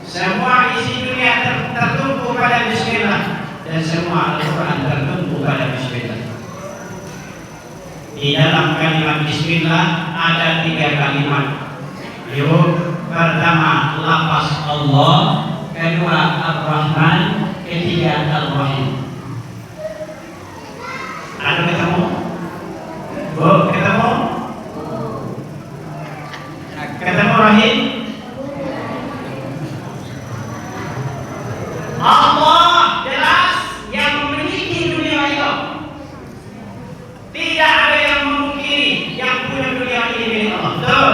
Semua isi dunia tertumpu pada Bismillah dan semua Al-Quran tertumpu pada Bismillah. Di dalam kalimat Bismillah ada 3 kalimat. Yuk, pertama lafaz Allah, kedua Ar-Rahman, ketiga Ar-Rahim. Ada ketemu? Bu, ketemu? Ketemu Rahim? Allah jelas yang memiliki dunia itu. Tidak ada yang memungkiri yang punya dunia ini milik Allah. Betul?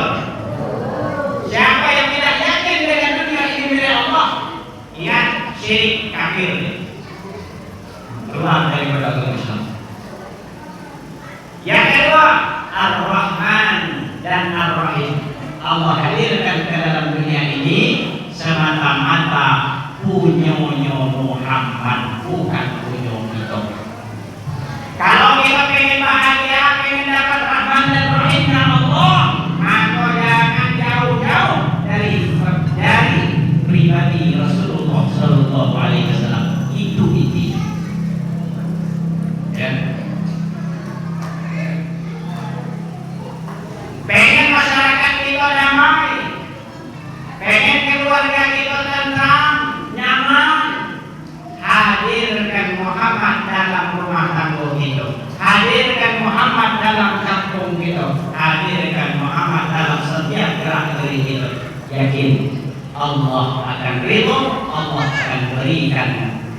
Siapa yang tidak yakin dengan dunia ini milik Allah, ingat syirik kafir. Keluar daripada agama Islam. Yang kedua, Ar-Rahman. dan Ar-Rahim. Allah hadirkan ke dalam dunia ini semata-mata punyanya Muhammad, bukan punya kita. Kalau kita pengen bahagia, pengen dapat rahmat dan rahimnya Allah, maka jangan jauh-jauh dari pribadi Rasulullah Sallallahu Alaihi Wasallam. Itu intinya. Ya. Pengen masyarakat kita damai, pengen keluarga kita tenang, nyaman, hadirkan Muhammad dalam rumah tangga kita, hadirkan Muhammad dalam kampung kita, hadirkan Muhammad dalam setiap gerak geri kita. Yakin Allah akan ridho, Allah akan berikan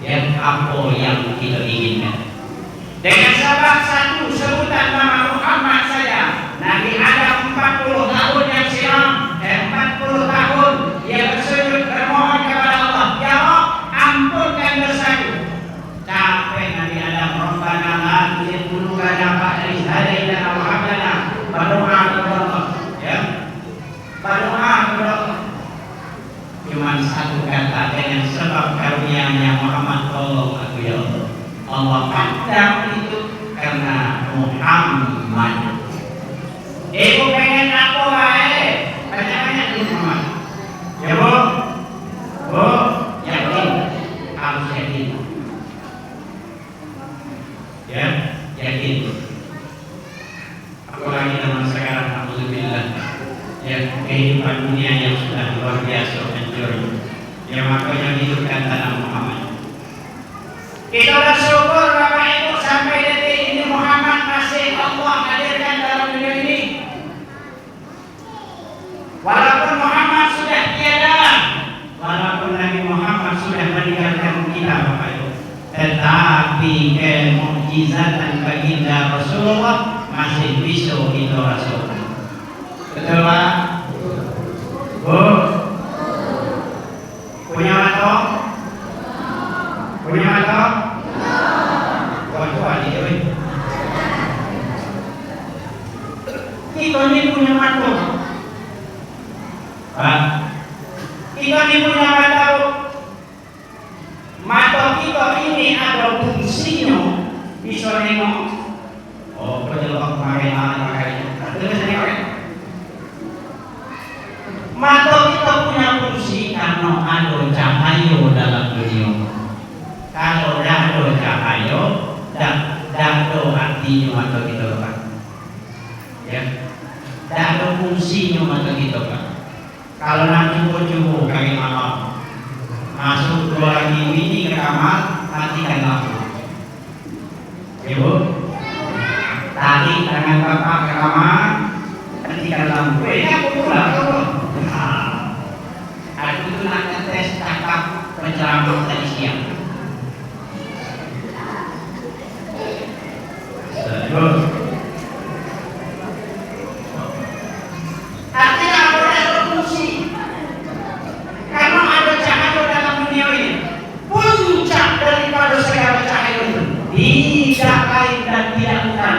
yang apa yang kita inginkan. Dengan sebab satu sebutan nama Muhammad saja, Nabi Adam 40 tahun yang silam, 40 tahun ia bersujud bermohon kepada Allah, ya Allah ampunkan dosaku. Capek Nabi Adam, Rabbana la tuzigh qulubana ba'da idh hadaytana wa hab lana berdoa kepada Allah, ya. Berdoa kepada Allah. Cuma satu kata, dengan sebab karunia-Nya Muhammad tolong aku ya Allah. Allah pandang itu karena Muhammad. Ibu pengen apa baik? Banyak-banyak di Muhammad. Ya Bu? Bu, yakin? Harus yakin. Ya, yakin. Apalagi zaman sekarang, alhamdulillah. Ya, kehidupan dunia yang sudah luar biasa hancur. Ya, makanya hidupkan tanah Muhammad. Kita bersyukur Bapak Ibu sampai detik ini Muhammad masih Allah hadirkan dalam dunia ini. Walaupun Muhammad sudah tiada, walaupun Nabi Muhammad sudah meninggalkan kita Bapak Ibu, tetapi mukjizatan baginda Rasulullah masih bisa kita rasakan. Betul Pak? Bu? Punya mata? Punya mata? Coba dia. Kita ini punya mata. Pak, kita ini punya mata. Mata kita ini ada fungsinya. Bisa nengok. Oh, kalau pakai. Terus nengok. Mata kita punya fungsi karena ada cahaya dalam dunia. Kalau tidak ada cahaya, tidak ada artinya mata kita Pak. Ya, tidak ada fungsinya mata kita Pak. Kalau nanti cukup kaki malam, masuk dua lagi ini ke kamar, matikan lampu. Ibu, tarik tangan bapak ke kamar, matikan lampu. Aku pulang. Aku itu nak tes cakap penceramah tadi siang. Artinya ada fungsi. Karena ada cahaya dalam dunia ini. Puncak daripada segala cahaya itu tidak lain dan tidak bukan,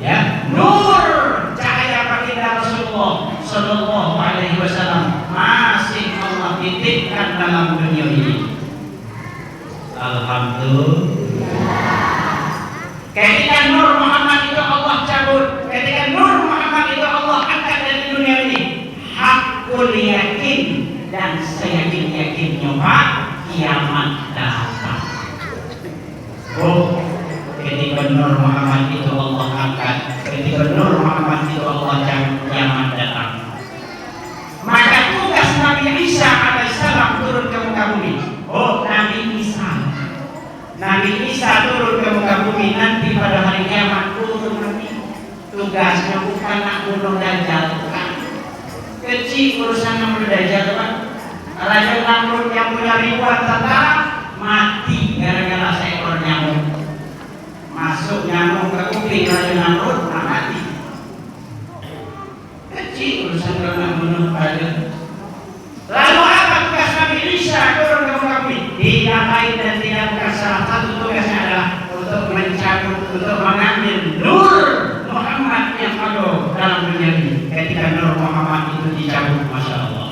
ya, nur cahaya baginda Rasulullah Sallallahu Alaihi Wasallam masih Allah titipkan dalam dunia ini. Alhamdulillah. Ketika nur Muhammad itu Allah cabut, ketika nur Muhammad itu Allah angkat dari dunia ini, hakul yakin dan seyakin-yakinnya Pak, kiamat datang. Oh, ketika nur Muhammad itu Allah angkat, ketika nur Muhammad itu Allah cabut, kiamat datang. Maka tugas Nabi Isa alaihissalam turun ke muka bumi. Oh, Nabi Isa turun ke muka bumi nanti pada hari kiamat turun Nabi. Tugasnya bukan nak bunuh Dajjal, bukan. Kecil urusan bunuh Dajjal Pak. Raja Namrud yang punya ribuan tentara mati gara-gara seekor nyamuk. Masuk nyamuk ke kuping Raja Namrud, mati. Kecil urusan nak bunuh Dajjal. Lalu apa tugas Nabi Isa turun ke muka bumi? Tidak lain dan tidak bukan, salah satu tugasnya adalah untuk mencabut, untuk mengambil nur Muhammad yang ada dalam dunia ini. Ketika itu dicabut, masya Allah.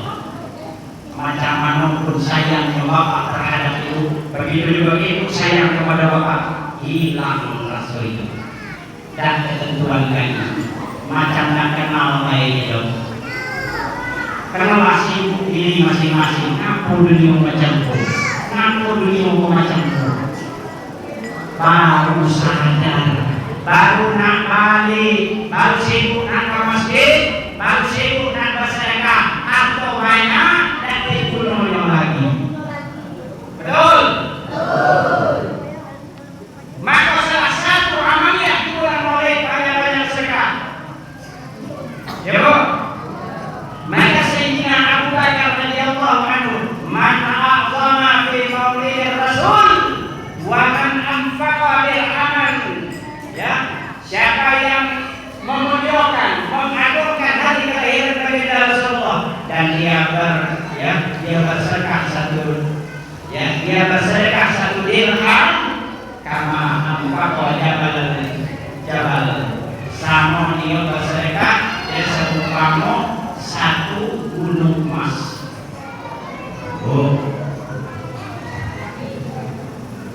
Macam mana pun sayangnya bapak terhadap ibu, begitu juga ibu sayang kepada bapak, hilang rasa itu. Dan ketentuan lagi, macam tak kenal baik itu. Kenal sibuk diri masing-masing, ngapu dunia macam pun, ngapu dunia macam pun. Baru sadar, baru nak balik, baru sibuk nak ke masjid, baru sibuk nak bersedekah, atau banyak dan dibunuhnya lagi. Betul? Maka salah satu amaliyah di bulan Maulid banyak-banyak sedekah. Ya Bu? Maka Sayyidina Abu Bakar radhiyallahu anhu, man a'zama fi Maulidir Rasul wa man anfaqa bil amal. Ya, siapa yang memuliakan, mengagungkan hari kelahiran Nabi Rasulullah dan dia bersedekah satu dirham, kama anfaqa jabal sama dia bersedekah dia seumpama satu gunung emas.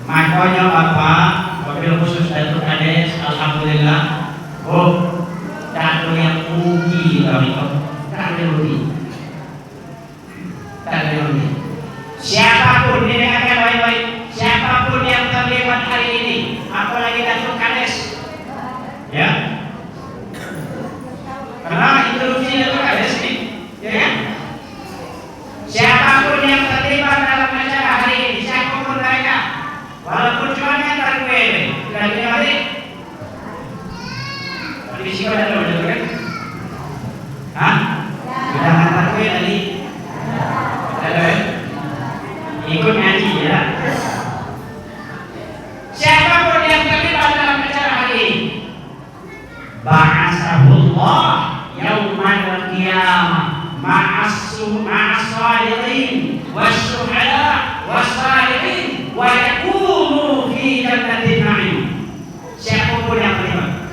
Makanya Bapak, wabil khusus Datuk Kades, alhamdulillah. Datuk yang rugi kami kok, tak ada rugi. Siapapun ini akan baik-baik. Siapapun yang terlibat hari ini, apalagi Datuk Kades, ya. Karena instruksi Datuk Kades ini, ya kan? Siapapun yang terlibat dalam acara hari ini, siapapun mereka, walaupun cuma ngantar kue, sudah dinikmati. Tadi siapa ada betul kan? Hah? Sudah ngantar kue tadi? Ada? Ikut ngaji ya. Siapapun yang terlibat dalam acara hari ini, ba'asahullah yaumal qiyamah ma'as-salihin wasyuhada wassalihin wa yakunu fi jannatin na'im. Siapapun yang terlibat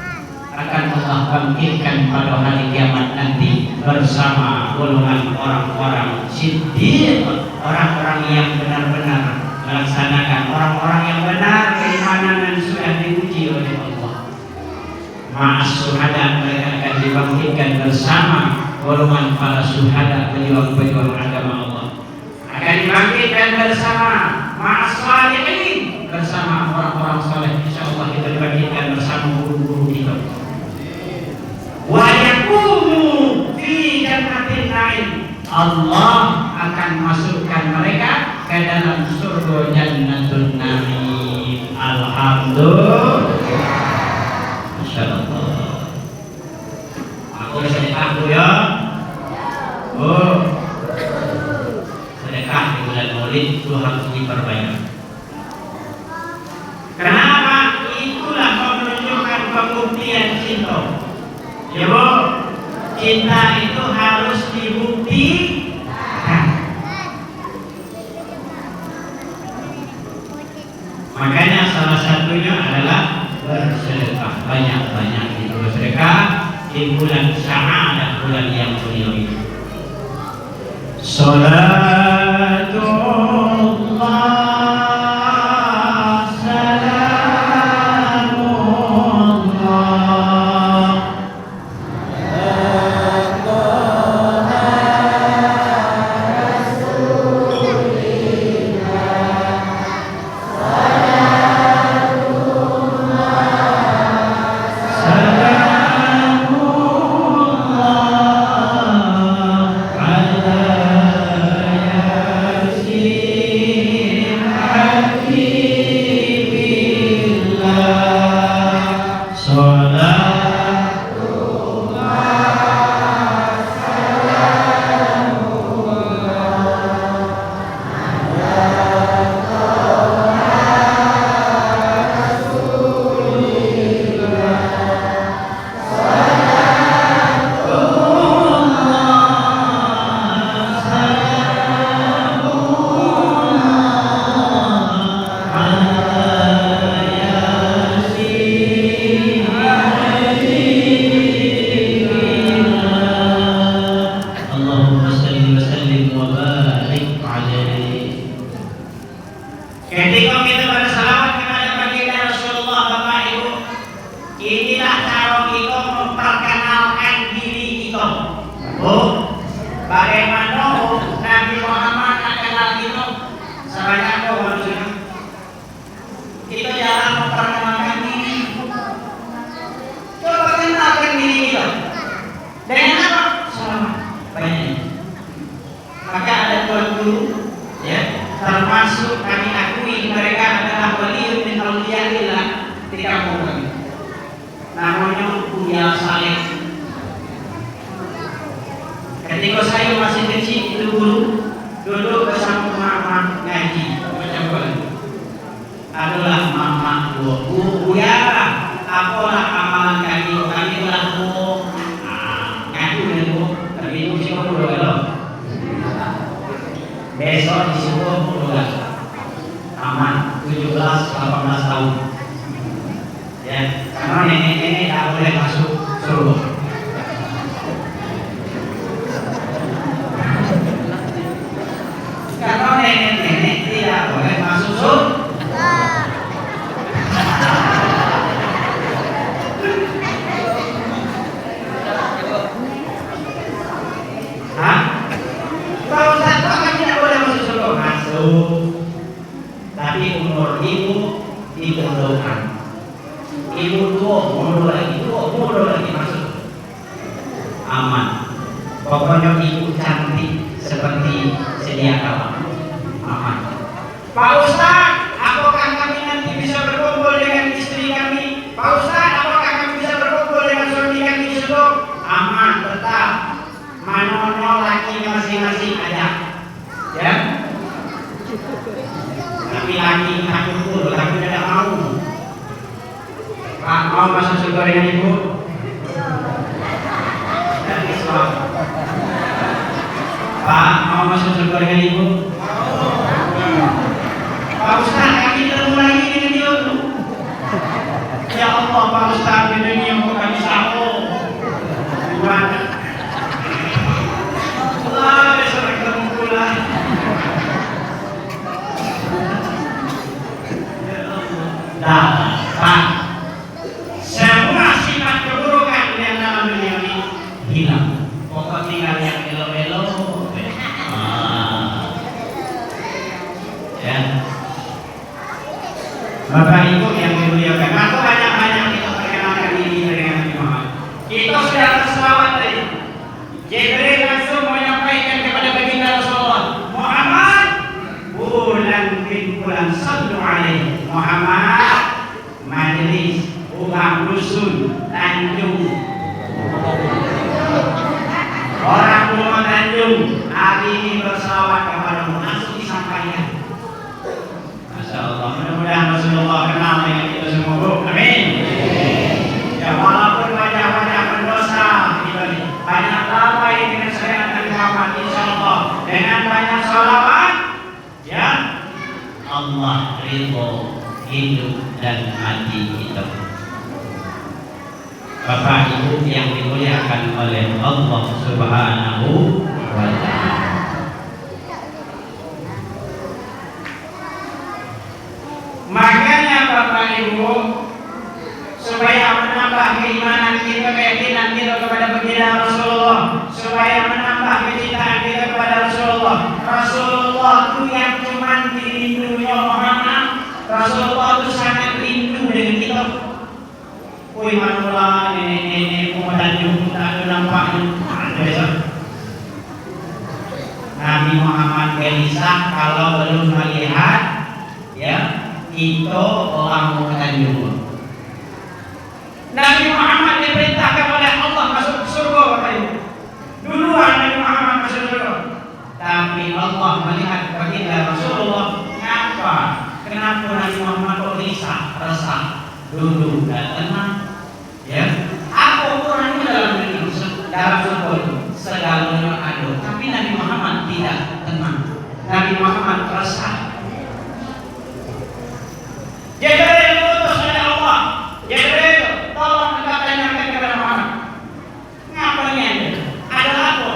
akan Allah bangkitkan pada hari kiamat nanti bersama golongan orang-orang siddiq, orang-orang yang benar-benar melaksanakan, orang-orang yang benar keimanan dan sudah diuji oleh Allah. Ma'as-syuhada, mereka akan dibangkitkan bersama golongan para syuhada, pejuang-pejuang agama Allah. Akan dibangkitkan bersama ma'as-salihin, bersama orang-orang saleh. Insyaallah kita dibangkitkan bersama guru-guru kita. Wa yaqumu fi jannatin na'im. Allah akan masukkan mereka ke dalam surga Jannatul Na'im. Alhamdulillah. Masyaallah. Aku sedekah ya. Sedekah di bulan Maulid itu harus diperbanyak. Kenapa? Itulah menunjukkan pembuktian cinta. Ya Bu, cinta itu harus dibuktikan. Makanya salah satunya adalah bersedekah, banyak-banyak itu bersedekah di bulan Sya'ban, bulan yang mulia ini. Salatullah salamullah ala yasin Oh, bagaimana Nabi Muhammad akan lagi sebanyak itu manusia? Kita jarang memperkenalkan diri. Coba kenalkan diri kita. Dengan apa? Selamat. Banyak. Maka ada tuan guru, ya, termasuk kami akui mereka adalah waliun min auliyaillah di kampung kami. Namanya Buya Saleh. Ketika saya masih kecil itu guru duduk bersama mama ngaji macam mana? Adalah mama Buya, apalah amalan kami telah ngaji dulu, tapi itu siapa dulu kalau besok disuruh pulang aman 17-18 tahun. Ya, karena nenek-nenek tak boleh masuk surga. Karena nenek-nenek tidak boleh masuk surga. Hah? Kalau satu kan tidak boleh masuk surga. Masuk. Tapi umur ibu diperlukan. Ibu tua, mundur lagi masuk. Aman. Pokoknya ibu cantik seperti sedia kala. Aman. Pak Ustaz, apakah kami nanti bisa berkumpul dengan istri kami? Pak Ustaz, apakah kami bisa berkumpul dengan suami kami di situ? Aman, tetap. Manono laki masing-masing ada. Ya. Tapi laki takut dulu, tapi tidak mau. Pak, mau masuk surga dengan ibu? Dan Islam. Pak, mau masuk surga dengan ibu? Pak Ustaz, kami ketemu lagi dengan dia dulu. Ya Allah, Pak Ustaz, di dunia kok kami sahur. Gimana? Allah, besok ketemu pula. Dah, Pak. Semua sifat keburukan yang dalam dunia ini hilang. Pokok tinggal yang elo-elo. Ya. Bapak Ibu yang dimuliakan, maka banyak-banyak kita perkenalkan diri dengan Nabi Muhammad. Kita sudah berselawat tadi. Jibril langsung menyampaikan kepada baginda Rasulullah, Muhammad, bulan bin bulan sallu alaihi. Muhammad, majelis umat rusun Tanjung. Orang tua Tanjung hari ini berselawat kepadamu, langsung disampaikan. Masya Allah, mudah-mudahan Rasulullah kenal dengan kita semua, Bu. Amin. Ya, walaupun wajah-wajah pendosa, banyak lalai dengan syariat Nabi Muhammad, insya Allah dengan banyak salawat, ya Allah ridho hidup dan mati kita. Bapak Ibu yang dimuliakan oleh Allah Subhanahu wa Ta'ala. Makanya Bapak Ibu, supaya menambah keimanan kita, keyakinan kita kepada baginda Rasulullah, supaya menambah kecintaan kita kepada Rasulullah. Rasulullah itu yang cuma dirindunya Muhammad. Rasulullah itu sangat rindu dengan kita. Woi manula nenek-nenek pemuda juga tak nampaknya. Nabi Muhammad gelisah kalau belum melihat, ya, itu orang Tanjung. Nabi Muhammad diperintahkan oleh Allah masuk surga, Bapak Ibu. Duluan Nabi Muhammad masuk surga. Tapi Allah melihat baginda Rasulullah, ngapa? Kenapa Nabi Muhammad kok risah, resah, duduk dan tenang? Ya, apa ukurannya dalam surga? Segalanya ada. Tapi Nabi Muhammad tidak tenang. Nabi Muhammad resah. Jibril diutus oleh Allah. Jibril, tolong engkau tanyakan kepada Muhammad. Ngapain Anda? Ada apa?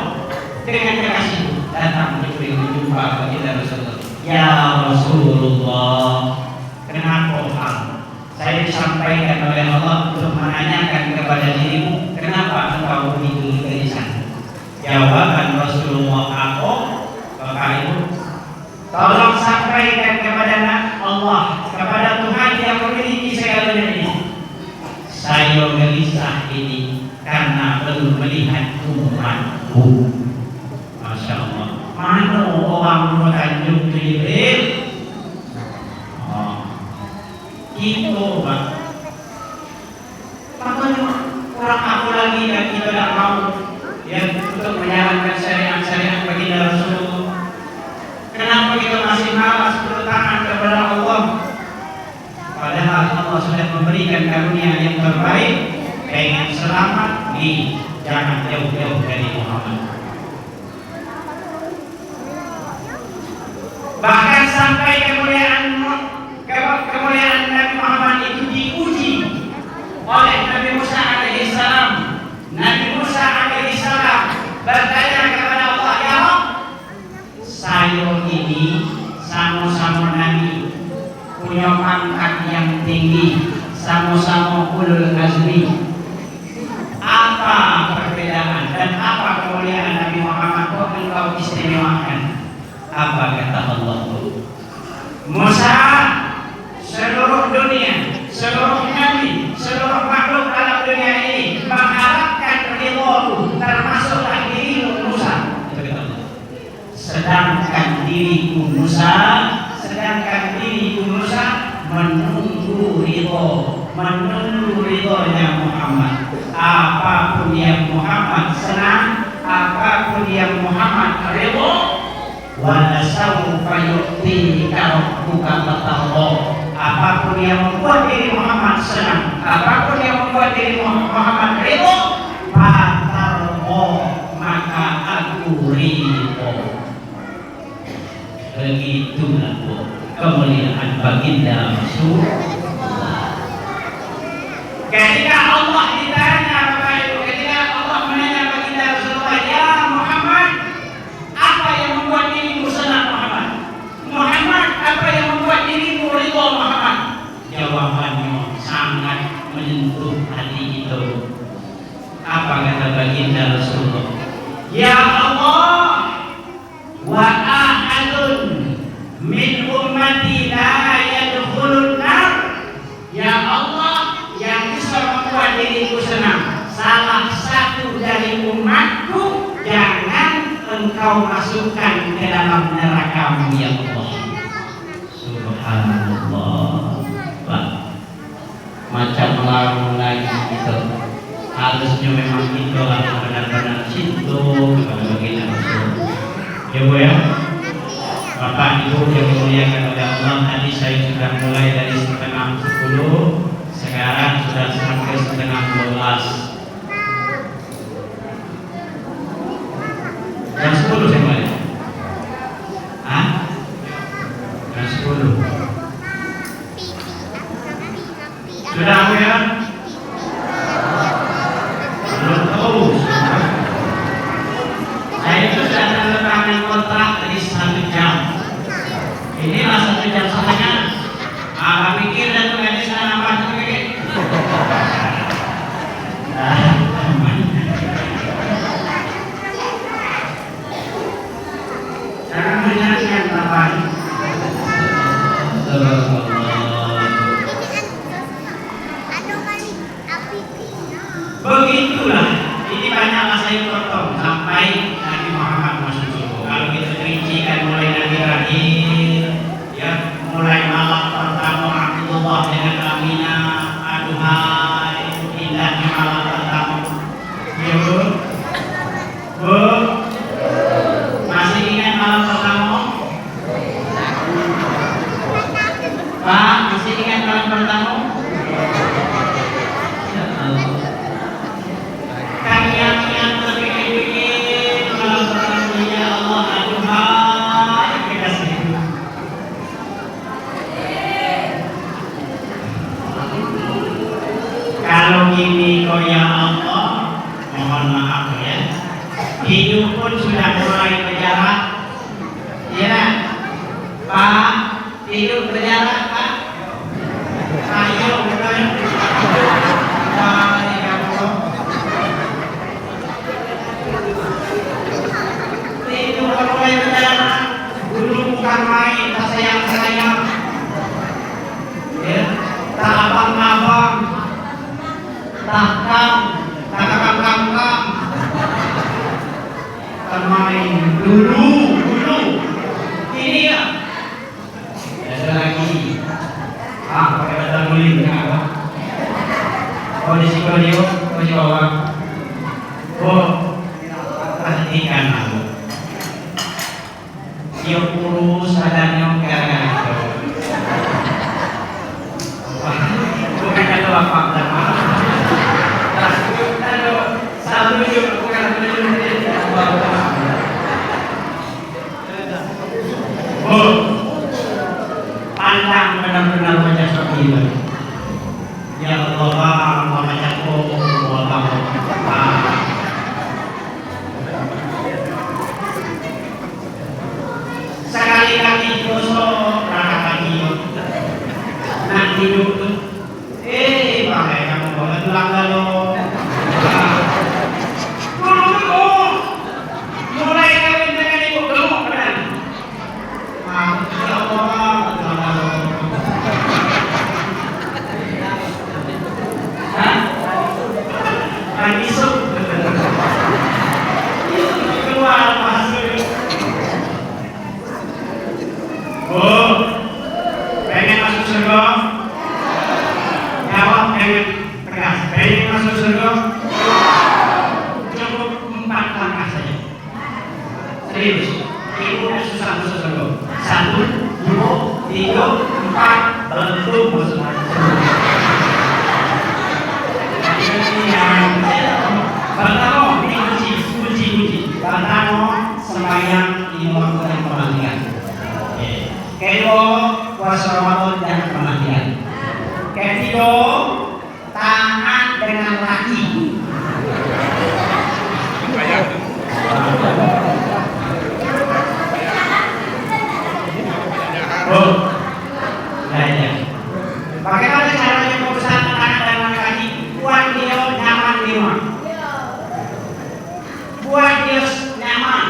Dengan kekasih datang Jibril menjumpa baginda Rasulullah. Ya Rasulullah, kenapa hal? Saya disampaikan oleh Allah untuk menanyakan kepada dirimu, kenapa engkau begitu gelisah? Ya jawaban Rasulullah aku, Bapak Ibu, tolong sampaikan kepada Allah, kepada Tuhan yang memiliki segalanya ini. Saya gelisah ini karena belum melihat umatku. Masya Allah. Mana orang mau Tanjung Jibril? Itu Pak. Makanya orang aku lagi yang kita tidak mau ya untuk menjalankan syariat bagi Rasulullah. Kenapa kita masih malas bertangan kepada Allah? Padahal Allah sudah memberikan karunia yang terbaik. Pengen selamat, jangan jauh-jauh dari Muhammad. Bahkan sampai kemuliaan Nabi Muhammad itu diuji oleh Nabi Musa alaihissalam. Nabi Musa alaihissalam bertanya kepada Allah, ya Allah, saya ini sama-sama Nabi, punya pangkat yang tinggi, sama-sama ulul azmi. Apa perbedaan dan apa kemuliaan Nabi Muhammad kok engkau istimewakan? Apa kata Allah? Musa, seluruh dunia, seluruh nabi, seluruh makhluk alam dunia ini mengharapkan ridhoku, termasuklah dirimu Musa. Sedangkan diriku Musa menunggu ridhonya Muhammad. Apapun yang Muhammad senang, apapun yang Muhammad ridho, wala sawfa yu'tika rabbuka fatarda. Apapun yang membuat diri Muhammad senang, apapun yang membuat diri Muhammad ridho, fatarda, maka aku ridho. Begitulah kemuliaan baginda Rasulullah. Ketika Allah ditanya, Bapak Ibu, ketika Allah menanya baginda Rasulullah, ya Muhammad, apa yang membuat dirimu senang Muhammad? Muhammad, apa yang membuat dirimu ridho Muhammad? Jawabannya sangat menyentuh hati itu. Apa kata baginda Rasulullah? Ya Allah, wa ahadun min ummati la yadkhulun nar. Ya Allah, yang bisa membuat diriku senang, salah satu dari umatku jangan engkau masukkan ke dalam neraka-Mu ya Allah. Subhanallah. Pak, macam lalu lagi itu harusnya memang itu harus benar-benar cinta kepada baginda Rasul. Ya Bu ya, Bapak Ibu yang dimuliakan oleh Allah, tadi saya sudah mulai dari 9:30, sekarang sudah sampai 11:30. Jam 10 saya mulai. Jam 10. Sudah Bu ya? Belum tahu. Saya itu sudah menandatangani kontrak tadi 1 jam. Inilah 1 jam setengah. Apa pikir dan mengenai sana apa pikir? Jangan menyanyikan Bapak. Begitulah. Ini banyaklah saya potong sampai Nabi Muhammad masuk surga. Kalau kita rincikan mulai Nabi lahir, ya mulai malam pertama Abdullah dengan Aminah, aduhai indahnya malam pertama. Ya Bu, Bu, masih ingat malam pertama? Pak, masih ingat malam pertama? Kami terpikir-pikir malam pertama, ya Allah, aduhai kekasih. Kalau gini kok ya Allah, mohon maaf ya, hidup pun sudah mulai berjarak. Ya Pak, hidup berjarak Pak. Ayo mulai. tak main, tak sayang-sayang, ya, tak abang-abang, tak kakak-kakak, tak main dulu. Ini ya. Ada lagi. Pakai batang guling apa? Oh di psikolio, coba. Perhatikan aku. Siap urus adanya gara-gara itu. Bukan ada apa nama. Satu juga bukan pandang benar-benar macam seperti itu. Ya Allah, macam sekali-kali gosok rata lagi nanti dulu pakai kamu boleh tulang kalau mulai kawin dengan ibu gemuk benar ya Allah tulang kalau isuk keluar masuk. Pengen masuk surga? Jawab dengan tegas. Pengen masuk surga? Cukup 4 langkah saja. Serius. Itu udah susah masuk surga. 1, 2, 3, 4, belum masuk surga. Pertama, ini uji. Pertama, sembahyang 5 waktu yang perhatian. Kedua, puasa Ramadan dan kematian. Ketiga, taat dengan laki. Bagaimana caranya berusaha taat dengan laki? Buat dia nyaman di rumah. Buat dia nyaman.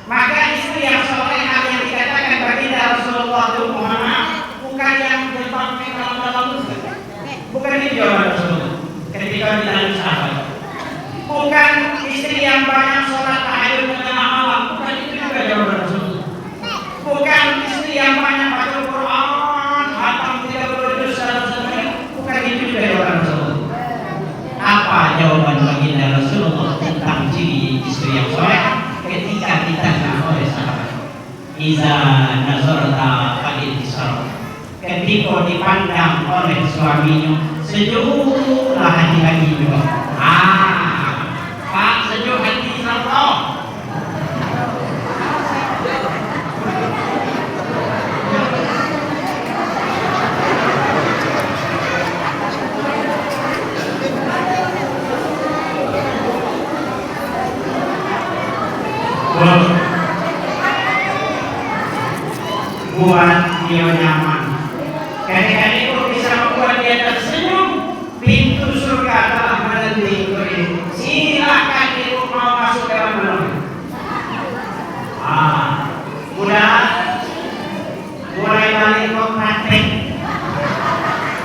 Maka istri yang soleh yang dikatakan baginda Rasulullah itu Muhammad bukan yang jilbabnya dalam bukan itu jawaban Rasulullah ketika ditanya sahabat. Bukan istri yang banyak sholat tahajud tengah malam, bukan itu juga jawaban Rasulullah. Bukan istri yang banyak baca Quran, hatam 30 juz dan sebagainya, bukan itu juga jawaban Rasulullah. Apa jawaban baginda Rasulullah tentang ciri istri yang soleh? Ketika ditanya oleh sahabat, iza nazarta fadil ketika dipandang oleh suaminya sejuklah hati juga. Pak sejuk hati Allah. Buat dia nyaman. Ketika itu bisa membuat dia tersenyum, pintu surga telah menanti itu. Silakan ibu mau masuk dalam belum? Mulai balik kok praktek,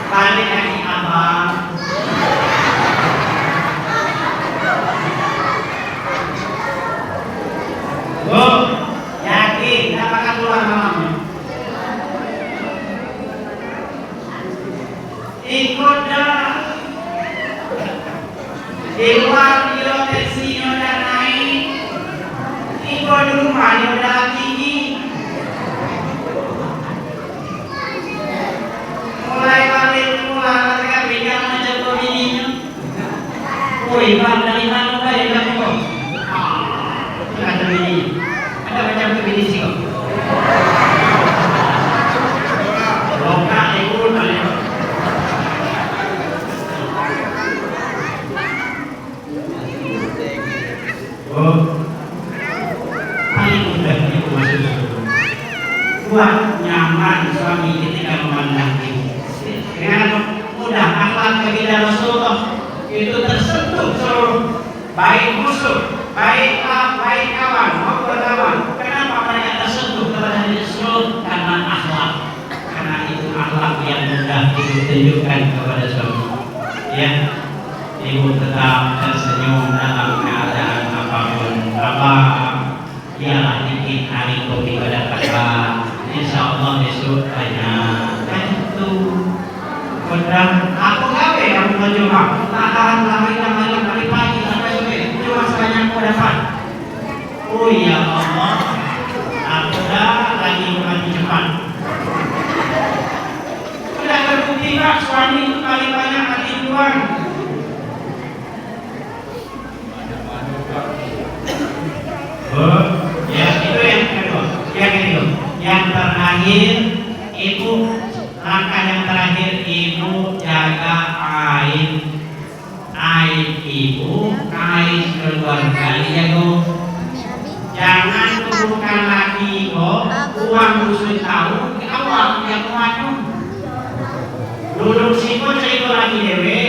balik lagi abang. Yakin apakah keluar malamnya? Ikutlah di luar dia tensinya udah naik, ikut di rumah dia udah tinggi. Mulai balik mereka pegang menjatuh bininya. Woi bang dari mana balik lagi kok? Ada bini, ada macam bini sih kok. Lokal ikut balik. Paling mudah itu masuk surga. Buat nyaman suami ketika memandang ibu. Dengan mudah akhlak baginda Rasulullah itu tersentuh seluruh baik musuh, baik kawan maupun lawan. Kenapa mereka tersentuh kepada seluruh amalan akhlak, karena itu akhlak yang mudah ditunjukkan kepada suami. Ya, ibu tetap tersenyum dalam keadaan apapun. Ialah dikit hari kopi pada kakak. Insya Allah besok banyak. Kan itu. Kodam aku gawe aku mencoba. Tahan lama malam dari pagi sampai sore. Cuma sebanyak kau dapat. Oh ya Allah, aku dah lagi mati cepat. Sudah terbukti tak suami itu paling banyak hati Tuhan. Oh, ya itu yang kedua. Yang kedua, yang terakhir ibu, langkah yang terakhir ibu jaga aib ibu, aib keluarga jago. Jangan tubuhkan lagi uang musuh tahu awak yang maju. Duduk siko cerita lagi dewe.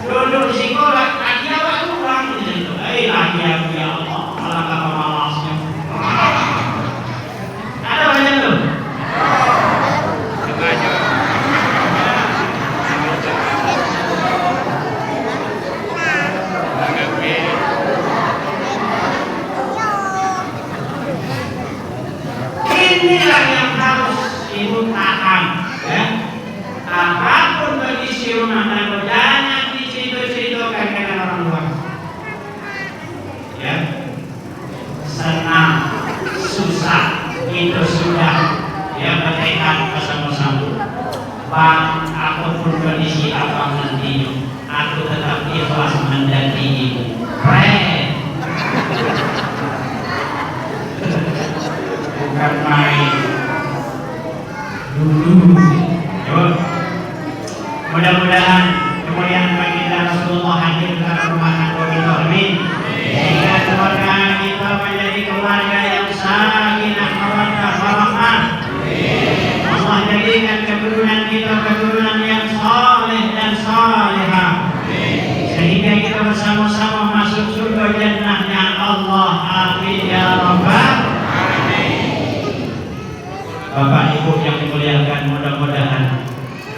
Duduk siko lagi awak uang itu. Lagi aku ya Allah. Alangkah malasnya. Ada banyak tuh. Inilah yang harus ibu tahan, ya. Apapun kondisi rumah tangga jangan diceritakan dengan orang luar. Ya, senang, susah itu sudah ya bertekad bersama-sama. Bang, apapun kondisi apa nantinya, aku tetap ikhlas mendampingimu. Bukan main dulu. Mudah-mudahan kemuliaan baginda Rasulullah hadir dalam rumah tangga kita. Amin. Sehingga keluarga kita menjadi keluarga yang sakinah mawaddah warahmah. Allah jadikan keturunan kita keturunan yang saleh dan salihah. Sehingga kita bersama-sama masuk surga jannahnya Allah. Amin ya rabbal. Bapak Ibu yang dimuliakan, mudah-mudahan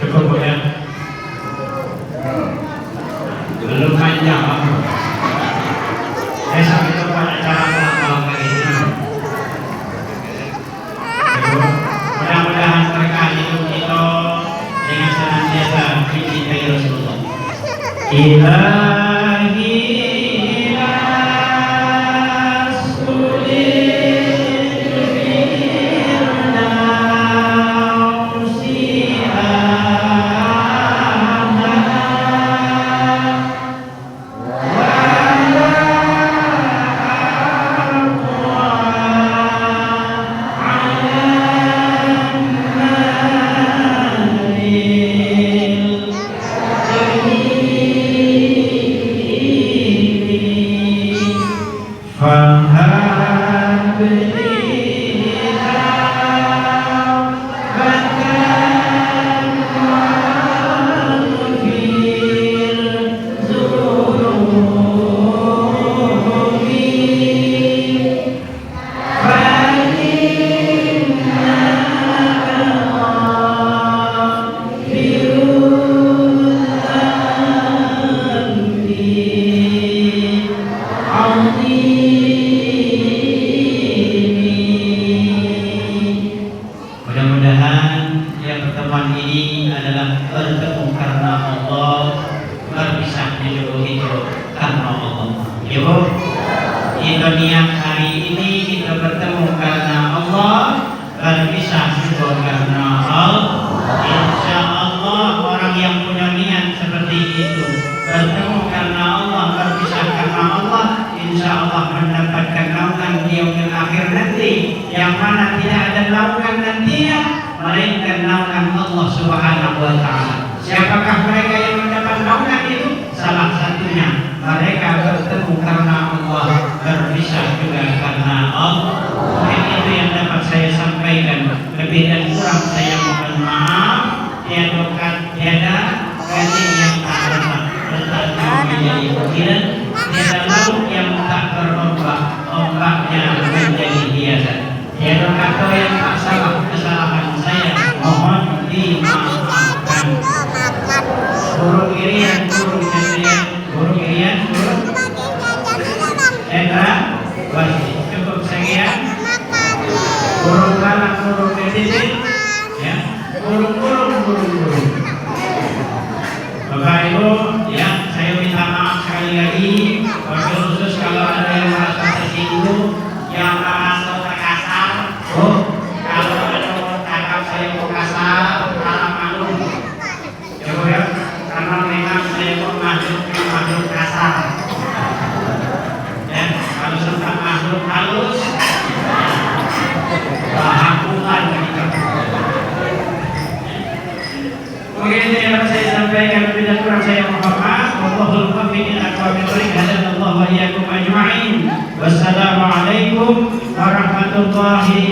cukup ya. Belum panjang aku. Besok itu pada acara malam lagi. Mudah-mudahan berkah hidup kita dengan senantiasa mencintai Rasulullah. Ilahi yang tak salah kesalahan irian burung jadian burung irian burung Endra wasit cukup sekian burung kalak burung titik ya burung Bapak Ibu ya saya minta maaf sekali lagi wabil khusus kalau ada yang merasa tersinggung yang merasa terkasar kalau ada orang cakap saya mau kasar harap maklum ya karena memang saya mau makhluk kasar ya kalau sudah makhluk halus bahagulan mungkin ini yang saya sampaikan lebih dan kurang saya mohon maaf wallahul muwaffiq ila aqwamit thoriq hadanallahu wa iyyakum ajma'in wassalamu alaikum warahmatullahi